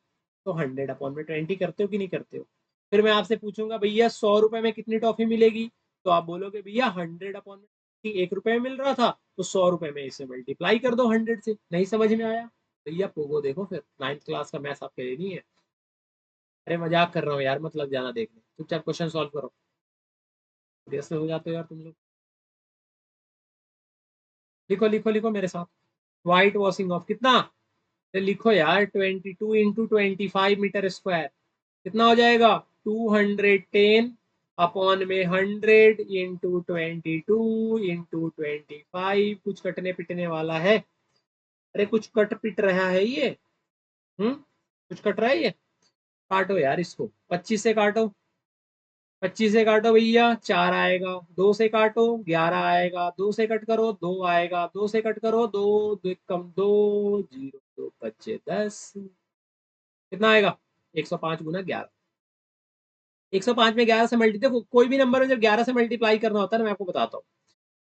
तो 100/20 करते हो कि नहीं करते हो? फिर मैं आपसे पूछूंगा भैया 100 रुपए में कितनी टॉफी मिलेगी? तो आप बोलोगे भैया 100/20, 1 रुपए में मिल रहा था तो 100 रुपए में इसे मल्टीप्लाई कर दो 100 से। नहीं समझ में आया? भैया पोगो देखो, फिर 9th क्लास का मैथ्स आपके लिए नहीं है। अरे मजाक कर रहा हूँ यार, मत लग जाना देखने, चुपचाप क्वेश्चन सॉल्व करो। देर से हो जाते हो यार तुम लोग। लिखो लिखो लिखो मेरे साथ। व्हाइट वॉशिंग ऑफ कितना? तो लिखो यार 22 × 25 मीटर स्क्वायर। कितना हो जाएगा? 210/100 × 22 × 25। कुछ कटने पिटने वाला है? अरे कुछ कट पिट रहा है ये? कुछ कट रहा है ये? काटो यार इसको, 25 से काटो। 25 से काटो भैया, 4 आएगा। 2 से काटो, 11 आएगा। 2 से कट करो, 2 आएगा। 2 से कट करो, 2 2 कम 2, 0 2 बच्चे 10। कितना आएगा? 105 × 11। 105 में 11 से मल्टी, देखो कोई भी नंबर में जब 11 से मल्टीप्लाई करना होता है ना, मैं आपको बताता हूँ।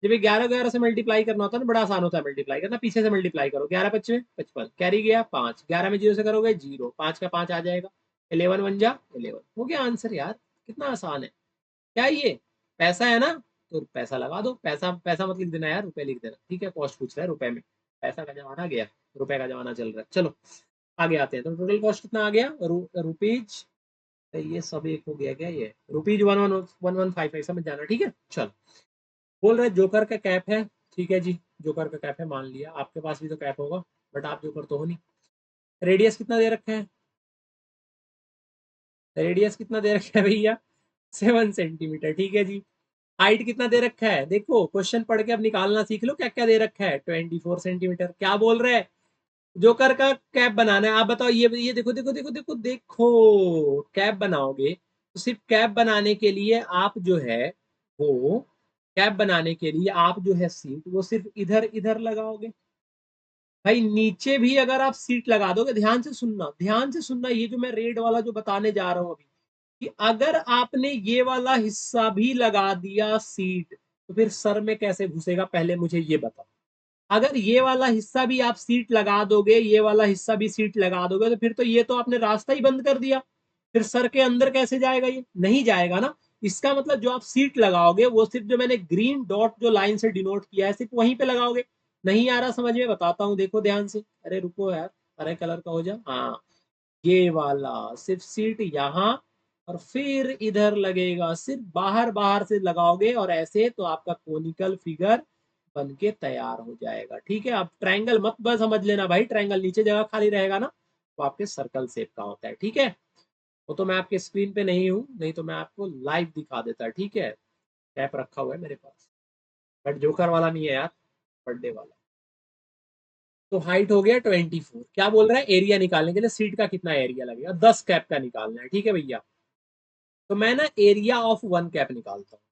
जब ये 11 से मल्टीप्लाई करना होता है ना, बड़ा आसान होता है मल्टीप्लाई करना। पीछे से मल्टीप्लाई करो, 11 25 55, कैरी गया 5, 11 में 0 से करोगे 0, 5 का 5 आ जाएगा। 11 1 जा 11, हो गया आंसर यार। कितना आसान है। क्या ये पैसा है ना? तो पैसा लगा दो। पैसा पैसा मत लिख देना यार, रुपए लिख देना, ठीक है? कॉस्ट पूछ रहा है रुपए में, पैसा का जमाना गया, रुपए का जमाना चल रहा है। चलो आगे आते हैं। तो टोटल कॉस्ट कितना आ गया? रुपीज, ये सब एक हो गया क्या? ये रुपीज 1155 समझ जाना, ठीक है? चलो, बोल रहे जोकर का कैप है, ठीक है जी। जोकर का कैप है मान लिया, आपके पास भी तो कैप होगा, बट आप जोकर तो हो नहीं। रेडियस कितना दे रखा है? रेडियस कितना दे रखा है भैया? 7 सेंटीमीटर, ठीक है जी। हाइट कितना दे रखा है? देखो क्वेश्चन पढ़ के अब निकालना सीख लो, क्या क्या दे रखा है। 24 सेंटीमीटर। क्या बोल रहे हैं? जोकर का कैप बनाना है। आप बताओ, ये देखो देखो देखो देखो देखो, कैप बनाओगे तो सिर्फ कैप बनाने के लिए आप जो है वो, कैप बनाने के लिए आप जो है सीट वो सिर्फ इधर इधर लगाओगे। भाई नीचे भी अगर आप सीट लगा दोगे, ध्यान से सुनना, ध्यान से सुनना, ये जो मैं रेड वाला जो बताने जा रहा हूं अभी, कि अगर आपने ये वाला हिस्सा भी लगा दिया सीट, तो फिर सर में कैसे घुसेगा? पहले मुझे ये बताओ। अगर ये वाला हिस्सा भी आप सीट लगा दोगे, ये वाला हिस्सा भी सीट लगा दोगे, तो फिर तो ये तो आपने रास्ता ही बंद कर दिया। फिर सर के अंदर कैसे जाएगा? ये नहीं जाएगा ना। इसका मतलब जो आप सीट लगाओगे वो सिर्फ जो मैंने ग्रीन डॉट जो लाइन से डिनोट किया है सिर्फ वहीं पे लगाओगे। नहीं आ रहा समझ में? बताता हूँ, देखो ध्यान से। अरे रुको यार, हरे कलर का हो जा। हाँ, ये वाला सिर्फ सीट यहाँ, और फिर इधर लगेगा। सिर्फ बाहर बाहर से लगाओगे और ऐसे, तो आपका कोनिकल फिगर बन के तैयार हो जाएगा, ठीक है? आप ट्रायंगल मत बस समझ लेना भाई, ट्रायंगल नीचे जगह खाली रहेगा ना, तो आपके सर्कल शेप का होता है, ठीक है? वो तो मैं आपके स्क्रीन पे नहीं हूँ, नहीं तो मैं आपको लाइव दिखा देता, ठीक है? कैप रखा हुआ है मेरे पास, बट जोकर वाला नहीं है यार, बर्थडे वाला। तो हाइट हो गया 24। क्या बोल रहा है? एरिया निकालने के लिए सीट का कितना एरिया लगेगा? 10 कैप का निकालना है, ठीक है भैया? तो मैं ना एरिया ऑफ 1 कैप निकालता हूँ।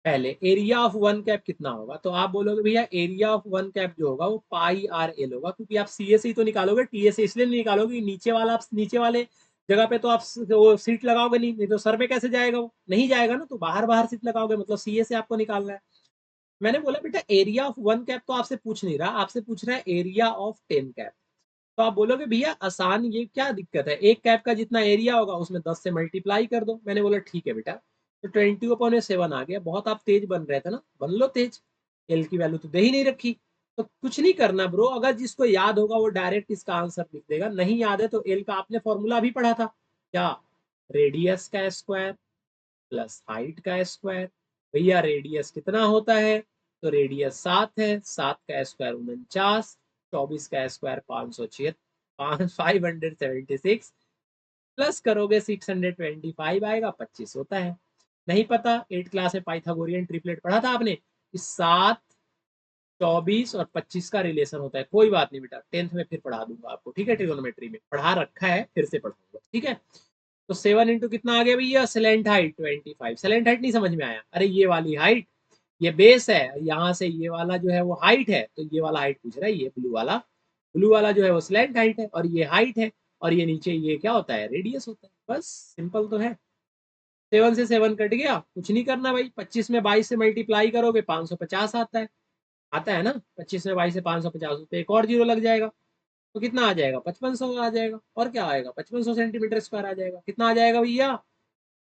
पहले एरिया ऑफ 1 कैप कितना होगा? तो आप बोलोगे भैया एरिया ऑफ 1 कैप जो होगा वो πr/l होगा, क्योंकि आप सी ए से ही तो निकालोगे, टी ए से इसलिए नहीं निकालोगे। नीचे वाला, आप नीचे वाले जगह पे तो आप वो सीट लगाओगे नहीं, नहीं तो सर पे कैसे जाएगा? वो नहीं जाएगा ना, तो बाहर बाहर सीट लगाओगे, मतलब सी ए से आपको निकालना है। मैंने बोला बेटा एरिया ऑफ 1 कैप तो आपसे पूछ नहीं रहा, आपसे पूछ रहा है एरिया ऑफ 10 कैप। तो आप बोलोगे भैया आसान, ये क्या दिक्कत है? एक कैप का जितना एरिया होगा उसमें 10 से मल्टीप्लाई कर दो। मैंने बोला ठीक है बेटा। तो 20/7 आ गया। बहुत आप तेज बन रहे थे ना, बन लो तेज। एल की वैल्यू तो दे ही नहीं रखी। तो कुछ नहीं करना ब्रो, अगर जिसको याद होगा वो डायरेक्ट इसका आंसर लिख देगा, नहीं याद है तो एल का आपने फॉर्मूला भी पढ़ा था क्या, रेडियस का स्क्वायर प्लस हाइट का स्क्वायर। भैया रेडियस कितना होता है, तो रेडियस 7 है, 7 का स्क्वायर 49, 24 का स्क्वायर 576, 576 प्लस करोगे 625 आएगा, 25 होता है। नहीं पता, 8 क्लास में पाइथागोरियन ट्रिपलेट पढ़ा था आपने, कि 7, 24 और 25 का रिलेशन होता है। कोई बात नहीं बेटा, 10th में फिर पढ़ा दूंगा आपको, ठीक है, ट्रिगोनोमेट्री में पढ़ा रखा है, फिर से पढ़ाऊंगा, ठीक है। तो 7 इंटू कितना आ गया भैया, स्लेंट हाइट 25। स्लेंट हाइट नहीं समझ में आया, अरे ये वाली हाइट, ये बेस है, यहाँ से ये वाला जो है वो हाइट है, तो ये वाला हाइट पूछ रहा है, ये ब्लू वाला जो है वो स्लेंट हाइट है, और ये हाइट है, और ये नीचे ये क्या होता है, रेडियस होता है। बस सिंपल तो है। 7 से 7 कट गया, कुछ नहीं करना भाई, 25 में 22 से मल्टीप्लाई करोगे 550 आता है, आता है ना, 25 में 22 से 550 पे एक और जीरो लग जाएगा, तो कितना आ जाएगा, 5500 आ जाएगा, और क्या आएगा, 5500 सेंटीमीटर स्क्वायर आ जाएगा। कितना आ जाएगा भैया,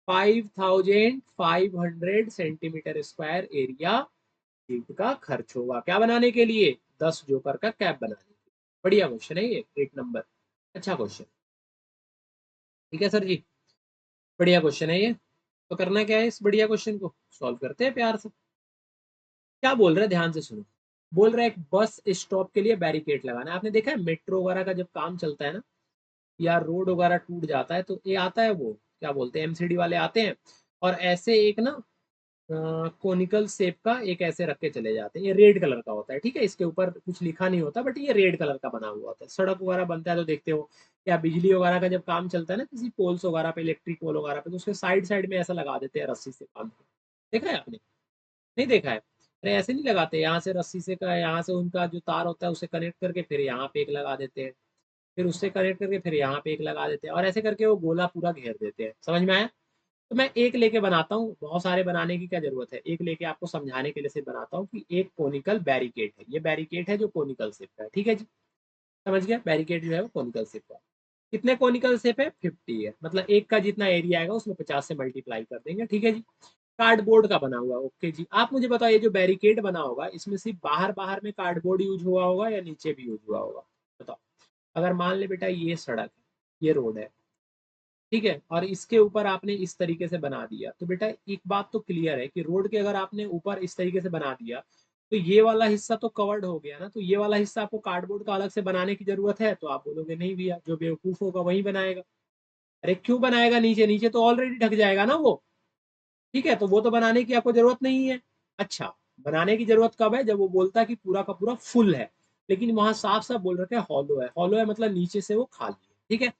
5500 सेंटीमीटर स्क्वायर एरिया ईंट का खर्च होगा, क्या बनाने के लिए, 10 जोकर का कैप बनाने के लिए। बढ़िया क्वेश्चन है ये, 8 नंबर, अच्छा क्वेश्चन, ठीक है सर जी, बढ़िया क्वेश्चन है ये। तो करना क्या है, इस बढ़िया क्वेश्चन को सॉल्व करते हैं प्यार से। क्या बोल रहे हैं, ध्यान से सुनो। बोल रहा है एक बस स्टॉप के लिए बैरिकेड लगाना है। आपने देखा है मेट्रो वगैरह का जब काम चलता है ना, या रोड वगैरह टूट जाता है, तो ये आता है, वो क्या बोलते हैं, एमसीडी वाले आते हैं, और ऐसे एक ना कोनिकल शेप का एक ऐसे रख के चले जाते हैं। ये रेड कलर का होता है, ठीक है, इसके ऊपर कुछ लिखा नहीं होता, बट ये रेड कलर का बना हुआ होता है। सड़क वगैरह बनता है तो देखते हो, या बिजली वगैरह का जब काम चलता है ना, किसी पोल्स वगैरह पे, इलेक्ट्रिक पोल वगैरह पे, तो उसके साइड साइड में ऐसा लगा देते हैं रस्सी से बांध के। देखा है आपने, नहीं देखा है, अरे ऐसे नहीं लगाते, यहाँ से रस्सी से का, यहाँ से उनका जो तार होता है उसे कनेक्ट करके फिर यहाँ पे एक लगा देते हैं, फिर उससे कनेक्ट करके फिर यहाँ पे एक लगा देते हैं, और ऐसे करके वो गोला पूरा घेर देते हैं। समझ में आया। तो मैं एक लेके बनाता हूँ, बहुत सारे बनाने की क्या जरूरत है, एक लेके आपको समझाने के लिए सिर्फ बनाता हूँ कि एक कोनिकल बैरिकेड है, ये बैरिकेड है जो कोनिकल शेप का है, ठीक है जी। समझ गया, बैरिकेड जो है वो कोनिकल शेप का है। कितने कोनिकल शेप है, 50 है, मतलब एक का जितना एरिया आएगा उसमें 50 से मल्टीप्लाई कर देंगे, ठीक है जी। कार्डबोर्ड का बना हुआ, ओके जी। आप मुझे बताओ, ये जो बैरिकेड बना होगा इसमें सिर्फ बाहर बाहर में कार्डबोर्ड यूज हुआ होगा या नीचे भी यूज हुआ होगा, बताओ। अगर मान ले बेटा ये सड़क है, ये रोड है, ठीक है, और इसके ऊपर आपने इस तरीके से बना दिया, तो बेटा एक बात तो क्लियर है कि रोड के अगर आपने ऊपर इस तरीके से बना दिया, तो ये वाला हिस्सा तो कवर्ड हो गया ना, तो ये वाला हिस्सा आपको कार्डबोर्ड का अलग से बनाने की जरूरत है, तो आप बोलोगे नहीं भैया, जो बेवकूफ होगा वही बनाएगा। अरे क्यों बनाएगा, नीचे नीचे तो ऑलरेडी ढक जाएगा ना वो, ठीक है, तो वो तो बनाने की आपको जरूरत नहीं है। अच्छा, बनाने की जरूरत कब है, जब वो बोलता है कि पूरा का पूरा फुल है, लेकिन वहां साफ साफ बोल रखे हॉलो है, हॉलो है मतलब नीचे से वो खाली है, ठीक है।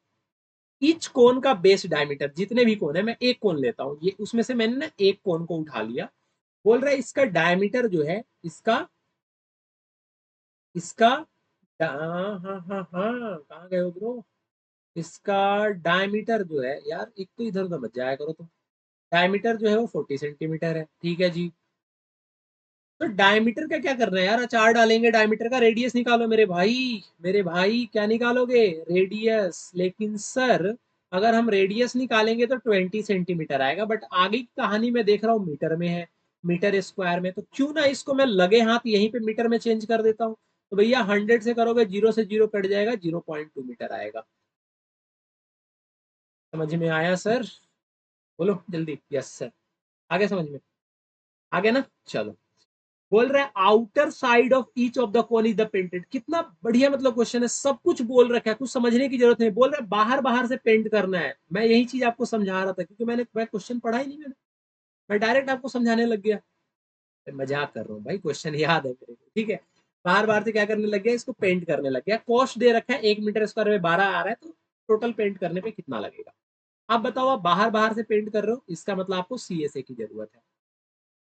ईच कोन का बेस डायमीटर, जितने भी कोन है, मैं एक कोन लेता हूँ, ये उसमें से मैंने ना एक कोन को उठा लिया। बोल रहा है इसका डायमीटर जो है, इसका इसका हाँ हाँ हाँ हाँ, कहाँ गए हो ब्रो, इसका डायमीटर जो है यार, एक तो इधर उधर मत जाया करो तुम। डायमीटर जो है वो 40 सेंटीमीटर है, ठीक है जी। तो डायमीटर का क्या करना है यार, अचार डालेंगे डायमीटर का, रेडियस निकालो मेरे भाई। मेरे भाई क्या निकालोगे, रेडियस। लेकिन सर अगर हम रेडियस निकालेंगे तो 20 सेंटीमीटर आएगा, बट आगे की कहानी में देख रहा हूँ मीटर में है, मीटर स्क्वायर में, तो क्यों ना इसको मैं लगे हाथ यहीं पे मीटर में चेंज कर देता हूँ। तो भैया 100 से करोगे, जीरो से जीरो कट जाएगा, 0.2 मीटर आएगा। समझ में आया सर, बोलो जल्दी, यस सर। आगे समझ में, आगे ना, चलो। बोल रहा है outer side of each of the cone is the painted, कितना बढ़िया मतलब क्वेश्चन है, सब कुछ बोल रखा है, कुछ समझने की जरूरत नहीं। बोल रहा है बाहर बाहर से पेंट करना है, मैं यही चीज आपको समझा रहा था, क्योंकि मैं क्वेश्चन पढ़ा ही नहीं, मैं डायरेक्ट आपको समझाने लग गया। मैं मजाक कर रहा हूँ भाई, क्वेश्चन याद है मेरे को, ठीक है। बाहर बाहर से क्या करने लग गया, इसको पेंट करने लग गया। कॉस्ट दे रखा है 1 मीटर स्क्वायर में 12 आ रहा है, तो टोटल पेंट करने पे कितना लगेगा। आप बताओ, आप बाहर बाहर से पेंट कर रहे हो, इसका मतलब आपको सीएसए की जरूरत है।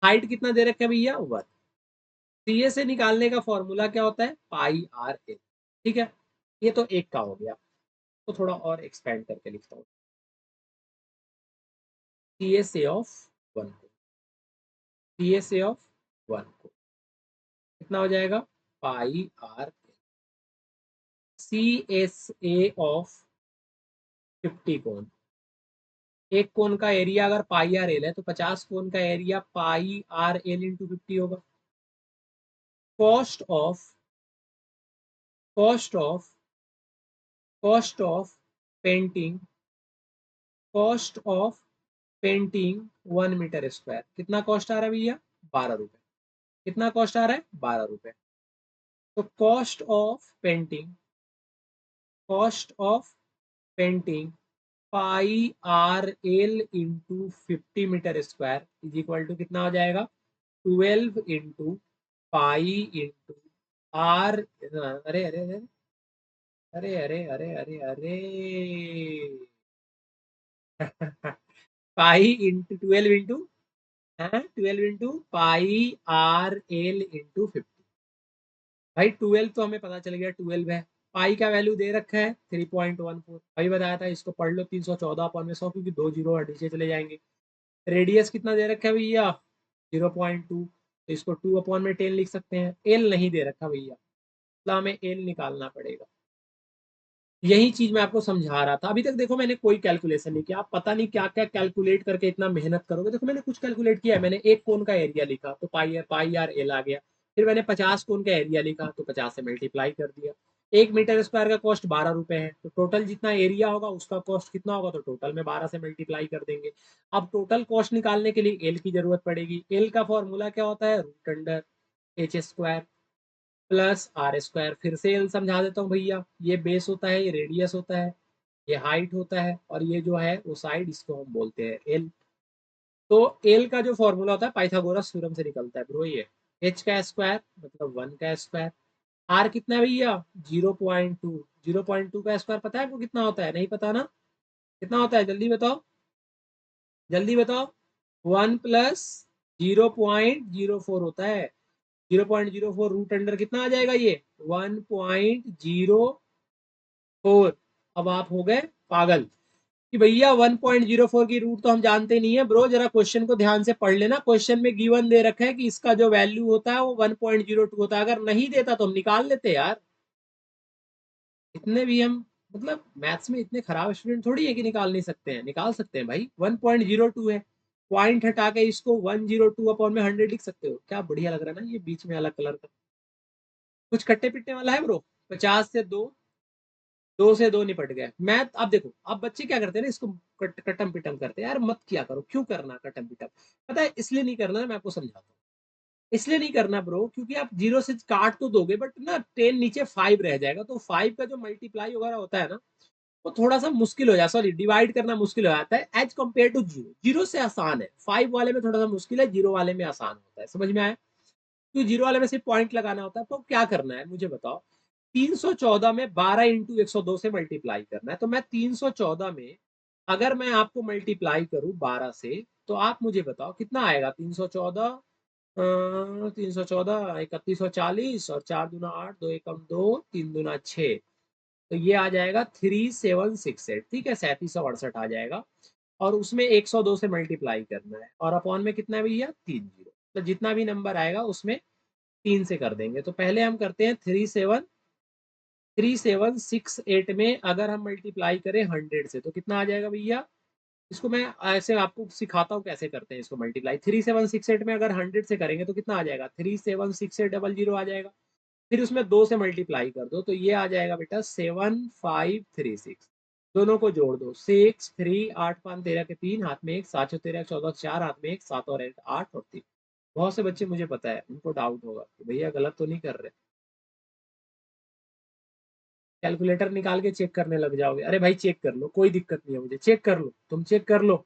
हाइट कितना दे रखा है भैया, 1। सीए से निकालने का फॉर्मूला क्या होता है, पाई आर ए, ठीक है। ये तो एक का हो गया, तो थोड़ा और एक्सपेंड करके लिखता हूँ, सीए से ऑफ 1 को, सीए से ऑफ 1 को कितना हो जाएगा, pi r. C S A of 50 cone, एक कोन का एरिया अगर पाई आर एल है, तो 50 कोन का area pi are L into 50 होगा। Cost of cost of painting, cost of painting 1 metre square, कितना कॉस्ट आ रहा है भैया? 12 रुपए। कितना कॉस्ट आ रहा है? 12 रुपए। तो cost of painting pi are L into 50 metre square is equal to कितना हो जाएगा? 12 इंटू पाई इंटू आर, अरे अरे अरे अरे अरे अरे अरे अरे pi into 12 into pi are L into 50। भाई 12 तो हमें पता चल गया 12 है। पाई का वैल्यू दे रखा है 3.14, भाई बताया था, इसको पढ़ लो 314 अपॉन में 100, क्योंकि 2 जीरो और नीचे चले जाएंगे। रेडियस कितना दे रखा है भैया? 0.2, तो इसको 2/10 लिख सकते हैं। एल नहीं दे रखा भैया, मतलब हमें एल निकालना पड़ेगा। यही चीज मैं आपको समझा रहा था। अभी तक देखो मैंने कोई कैलकुलेशन नहीं किया, आप पता नहीं क्या क्या कैलकुलेट करके इतना मेहनत करोगे। देखो मैंने कुछ कैलकुलेट किया है, मैंने एक कोन का एरिया लिखा तो पाई आर एल आ गया। फिर मैंने 50 कोन का एरिया लिखा तो 50 से मल्टीप्लाई कर दिया। 1 मीटर स्क्वायर का कॉस्ट 12 रुपए है, तो टोटल जितना एरिया होगा उसका कॉस्ट कितना होगा, तो टोटल में 12 से मल्टीप्लाई कर देंगे। अब टोटल कॉस्ट निकालने के लिए एल की जरूरत पड़ेगी। एल का फॉर्मूला क्या होता है? Root under H square plus R square. फिर से एल समझा देता हूँ भैया, ये बेस होता है, ये रेडियस होता है, ये हाइट होता है, और ये जो है वो साइड, इसको हम बोलते हैं एल। तो एल का जो फॉर्मूला होता है पाइथागोरस थ्योरम से निकलता है ब्रो, ये एच का स्क्वायर मतलब 1 का स्क्वायर। आर कितना है भैया? 0.2। 0.2 का स्क्वायर पता है आपको कितना होता है? नहीं पता ना? कितना होता है जल्दी बताओ, जल्दी बताओ। 1 प्लस 0.04 होता है। 0.04 रूट अंडर कितना आ जाएगा ये? 1.04। अब आप हो गए पागल कि भैया 1.04 की रूट तो हम जानते नहीं है। ब्रो जरा क्वेश्चन को ध्यान से पढ़ लेना, क्वेश्चन में गिवन दे रखा है कि इसका जो वैल्यू होता है वो 1.02 होता है। अगर नहीं देता तो हम निकाल लेते यार। इतने भी हम, मतलब मैथ्स में इतने खराब स्टूडेंट थोड़ी है कि निकाल नहीं सकते हैं, निकाल सकते हैं भाई। 1.02 है, पॉइंट हटा के इसको 102/100 लिख सकते हो। क्या बढ़िया लग रहा है ना ये बीच में अलग कलर का, कुछ कट्टे पिटने वाला है ब्रो। 50 से 2 निपट गए। मैथ अब देखो, अब बच्चे क्या करते हैं ना, इसको कटम पिटम करते हैं। यार मत किया करो, क्यों करना कटम पिटम? पता है इसलिए नहीं करना, मैं आपको समझाता हूँ। इसलिए नहीं करना ब्रो, क्योंकि आप 0 से काट तो दोगे बट ना 10 नीचे 5 रह जाएगा, तो 5 का जो मल्टीप्लाई वगैरह होता है ना, वो थोड़ा सा मुश्किल हो जाता है। सॉरी, डिवाइड करना मुश्किल हो जाता है as compared to zero. Zero से आसान है, 5 वाले में थोड़ा सा मुश्किल है, जीरो वाले में आसान होता है। समझ में आया? तो जीरो वाले में सिर्फ पॉइंट लगाना होता है। तो क्या करना है मुझे बताओ। 314 में 12 इंटू 102 से मल्टीप्लाई करना है, तो मैं 314 में अगर मैं आपको मल्टीप्लाई करूं 12 से, तो आप मुझे बताओ कितना आएगा। 314, 314 3140, और 4 दूना 8, 2 एकम 2, 3 दूना 6, तो ये आ जाएगा 3768। ठीक है, 3768 आ जाएगा। और उसमें 102 से मल्टीप्लाई करना है, और अपॉन में कितना है भैया? 3 जीरो। तो जितना भी नंबर आएगा उसमें 3 से कर देंगे। तो पहले हम करते हैं 3768 में अगर हम मल्टीप्लाई करें 100 से, तो कितना आ जाएगा भैया? इसको मैं ऐसे आपको सिखाता हूँ कैसे करते हैं इसको मल्टीप्लाई। 3768 में अगर 100 से करेंगे तो कितना आ जाएगा? 376800 आ जाएगा। फिर उसमें 2 से मल्टीप्लाई कर दो, तो ये आ जाएगा बेटा 7536। दोनों को जोड़ दो, 6 3 8 5 13 के 3, हाथ में 1, 7 6 13 14 4, हाथ में 1, 7 और 1 8 और 3। बहुत से बच्चे मुझे पता है उनको डाउट होगा कि भैया गलत तो नहीं कर रहे, कैलकुलेटर निकाल के चेक करने लग जाओगे। अरे भाई चेक कर लो, कोई दिक्कत नहीं है मुझे, चेक कर लो, तुम चेक कर लो,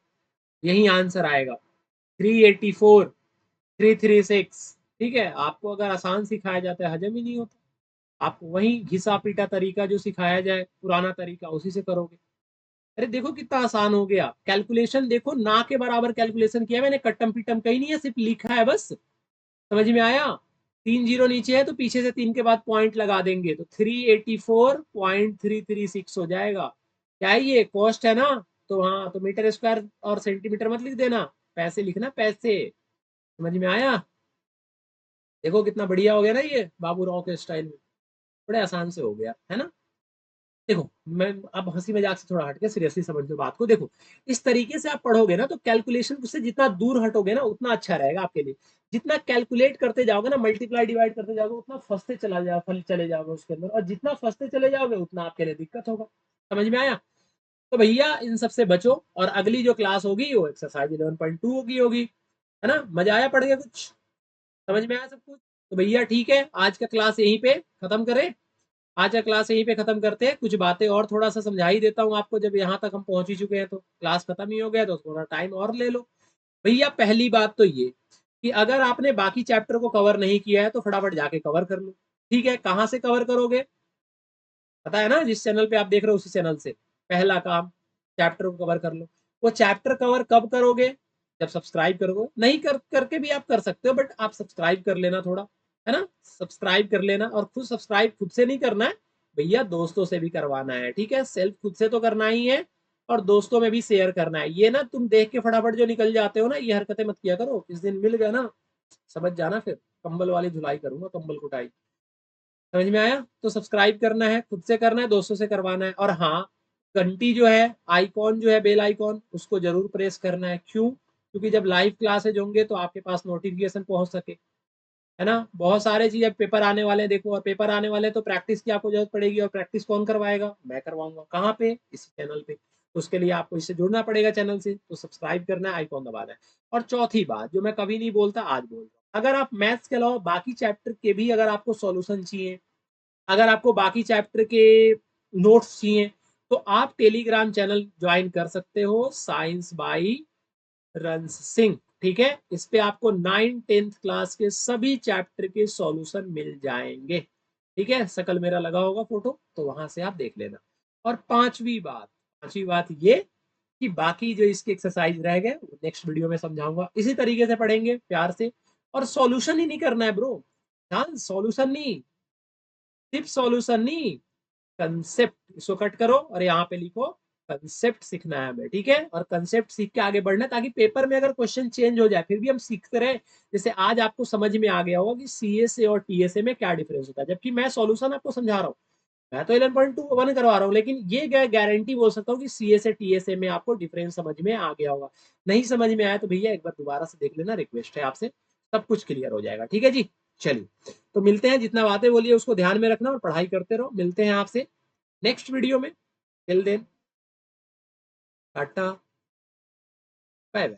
यही आंसर आएगा 384 336। ठीक है, आपको अगर आसान सिखाया जाता है हजम ही नहीं होता। आपको वही घिसा पीटा तरीका जो सिखाया जाए पुराना तरीका, उसी से करोगे। अरे देखो कितना आसान हो गया, कैलकुलेशन देखो ना के बराबर कैलकुलेशन किया मैंने, कट्टम पिटम कहीं नहीं है, सिर्फ लिखा है बस। समझ में आया? 3 जीरो नीचे है तो पीछे से 3 के बाद पॉइंट लगा देंगे, तो 384.336 हो जाएगा। क्या है ये? कॉस्ट है ना? तो हाँ, तो मीटर स्क्वायर और सेंटीमीटर मत लिख देना, पैसे लिखना, पैसे। समझ में आया? देखो कितना बढ़िया हो गया ना ये बाबू राव के स्टाइल में, बड़े आसान से हो गया है ना। देखो मैं अब हंसी मजाक से थोड़ा हटके सीरियसली समझ लो बात को। देखो इस तरीके से आप पढ़ोगे ना तो कैलकुलेशन से जितना दूर हटोगे ना उतना अच्छा रहेगा आपके लिए। जितना कैलकुलेट करते जाओगे ना, मल्टीप्लाई डिवाइड करते जाओगे, उतना फंसते चले जाओगे उसके अंदर, और जितना फंसते चले जाओगे उतना आपके लिए दिक्कत होगा। समझ में आया? तो भैया इन सबसे बचो, और अगली जो क्लास होगी वो एक्सरसाइज 11.2 होगी, है ना? मजा आया पढ़ के? कुछ समझ में आया सब कुछ? तो भैया ठीक है, आज का क्लास यहीं पे खत्म करें। आज का क्लास यहीं पे खत्म करते हैं। कुछ बातें और थोड़ा सा समझा ही देता हूँ आपको, जब यहाँ तक हम पहुंच ही चुके हैं तो क्लास खत्म ही हो गया, तो थोड़ा टाइम और ले लो। भैया पहली बात तो ये कि अगर आपने बाकी चैप्टर को कवर नहीं किया है तो फटाफट जाके कवर कर लो। ठीक है, कहाँ से कवर करोगे? पता है ना, जिस चैनल पे आप देख रहे हो उसी चैनल से। पहला काम, चैप्टर को कवर कर लो। वो चैप्टर कवर कब करोगे? जब सब्सक्राइब करोगे। नहीं करके भी आप कर सकते हो, बट आप सब्सक्राइब कर लेना थोड़ा, है ना? सब्सक्राइब कर लेना, और खुद सब्सक्राइब खुद से नहीं करना है भैया, दोस्तों से भी करवाना है। ठीक है, सेल्फ खुद से तो करना ही है, और दोस्तों में भी शेयर करना है। ये ना तुम देख के फटाफट जो निकल जाते हो ना, ये हरकतें मत किया करो। इस दिन मिल गया ना, समझ जाना, फिर कंबल वाली धुलाई करूंगा, कंबल कुटाई। समझ में आया? तो सब्सक्राइब करना है, खुद से करना है, दोस्तों से करवाना है। और हाँ, घंटी जो है, आइकॉन जो है, बेल आइकॉन, उसको जरूर प्रेस करना है। क्यों? क्योंकि जब लाइव क्लासेज होंगे तो आपके पास नोटिफिकेशन पहुंच सके, है ना? बहुत सारे चीज, पेपर आने वाले हैं देखो, और पेपर आने वाले तो प्रैक्टिस की आपको जरूरत पड़ेगी, और प्रैक्टिस कौन करवाएगा? मैं करवाऊंगा। कहाँ पे? इसी चैनल पे। तो उसके लिए आपको इससे जुड़ना पड़ेगा चैनल से, तो सब्सक्राइब करना है, आइकॉन दबाना है। और चौथी बात जो मैं कभी नहीं बोलता, आज बोल रहा हूँ, अगर आप मैथ्स के अलावा बाकी चैप्टर के भी अगर आपको सॉल्यूशन चाहिए, अगर आपको बाकी चैप्टर के नोट्स चाहिए, तो आप टेलीग्राम चैनल ज्वाइन कर सकते हो, साइंस बाई रंस सिंह। ठीक है, इस पे आपको 9th 10th क्लास के सभी चैप्टर के सॉल्यूशन मिल जाएंगे। ठीक है, शकल मेरा लगा होगा फोटो, तो वहां से आप देख लेना। और पांचवी बात ये कि बाकी जो इसके एक्सरसाइज रह गए नेक्स्ट वीडियो में समझाऊंगा। इसी तरीके से पढ़ेंगे प्यार से, और सॉल्यूशन ही नहीं करना है ब्रो। ध्यान, सॉल्यूशन नहीं, सिर्फ सॉल्यूशन नहीं, कंसेप्ट। इसको कट करो और यहाँ पे लिखो कंसेप्ट सीखना है हमें। ठीक है, और कंसेप्ट सीख के आगे बढ़ना है, ताकि पेपर में अगर क्वेश्चन चेंज हो जाए फिर भी हम सीखते रहे। जैसे आज आपको समझ में आ गया होगा कि सीएसए और टीएसए में क्या डिफरेंस होता है, जबकि मैं सॉल्यूशन आपको समझा रहा हूँ। मैं तो 11.2 करवा रहा हूँ, लेकिन ये गारंटी बोल सकता हूँ कि सीएसए टीएसए में आपको डिफरेंस समझ में आ गया होगा। नहीं समझ में आया तो भैया एक बार दोबारा से देख लेना, रिक्वेस्ट है आपसे, सब कुछ क्लियर हो जाएगा। ठीक है जी, चलिए तो मिलते हैं। जितना बातें बोलिए उसको ध्यान में रखना और पढ़ाई करते रहो। मिलते हैं आपसे नेक्स्ट वीडियो में। Till then, tata, bye bye.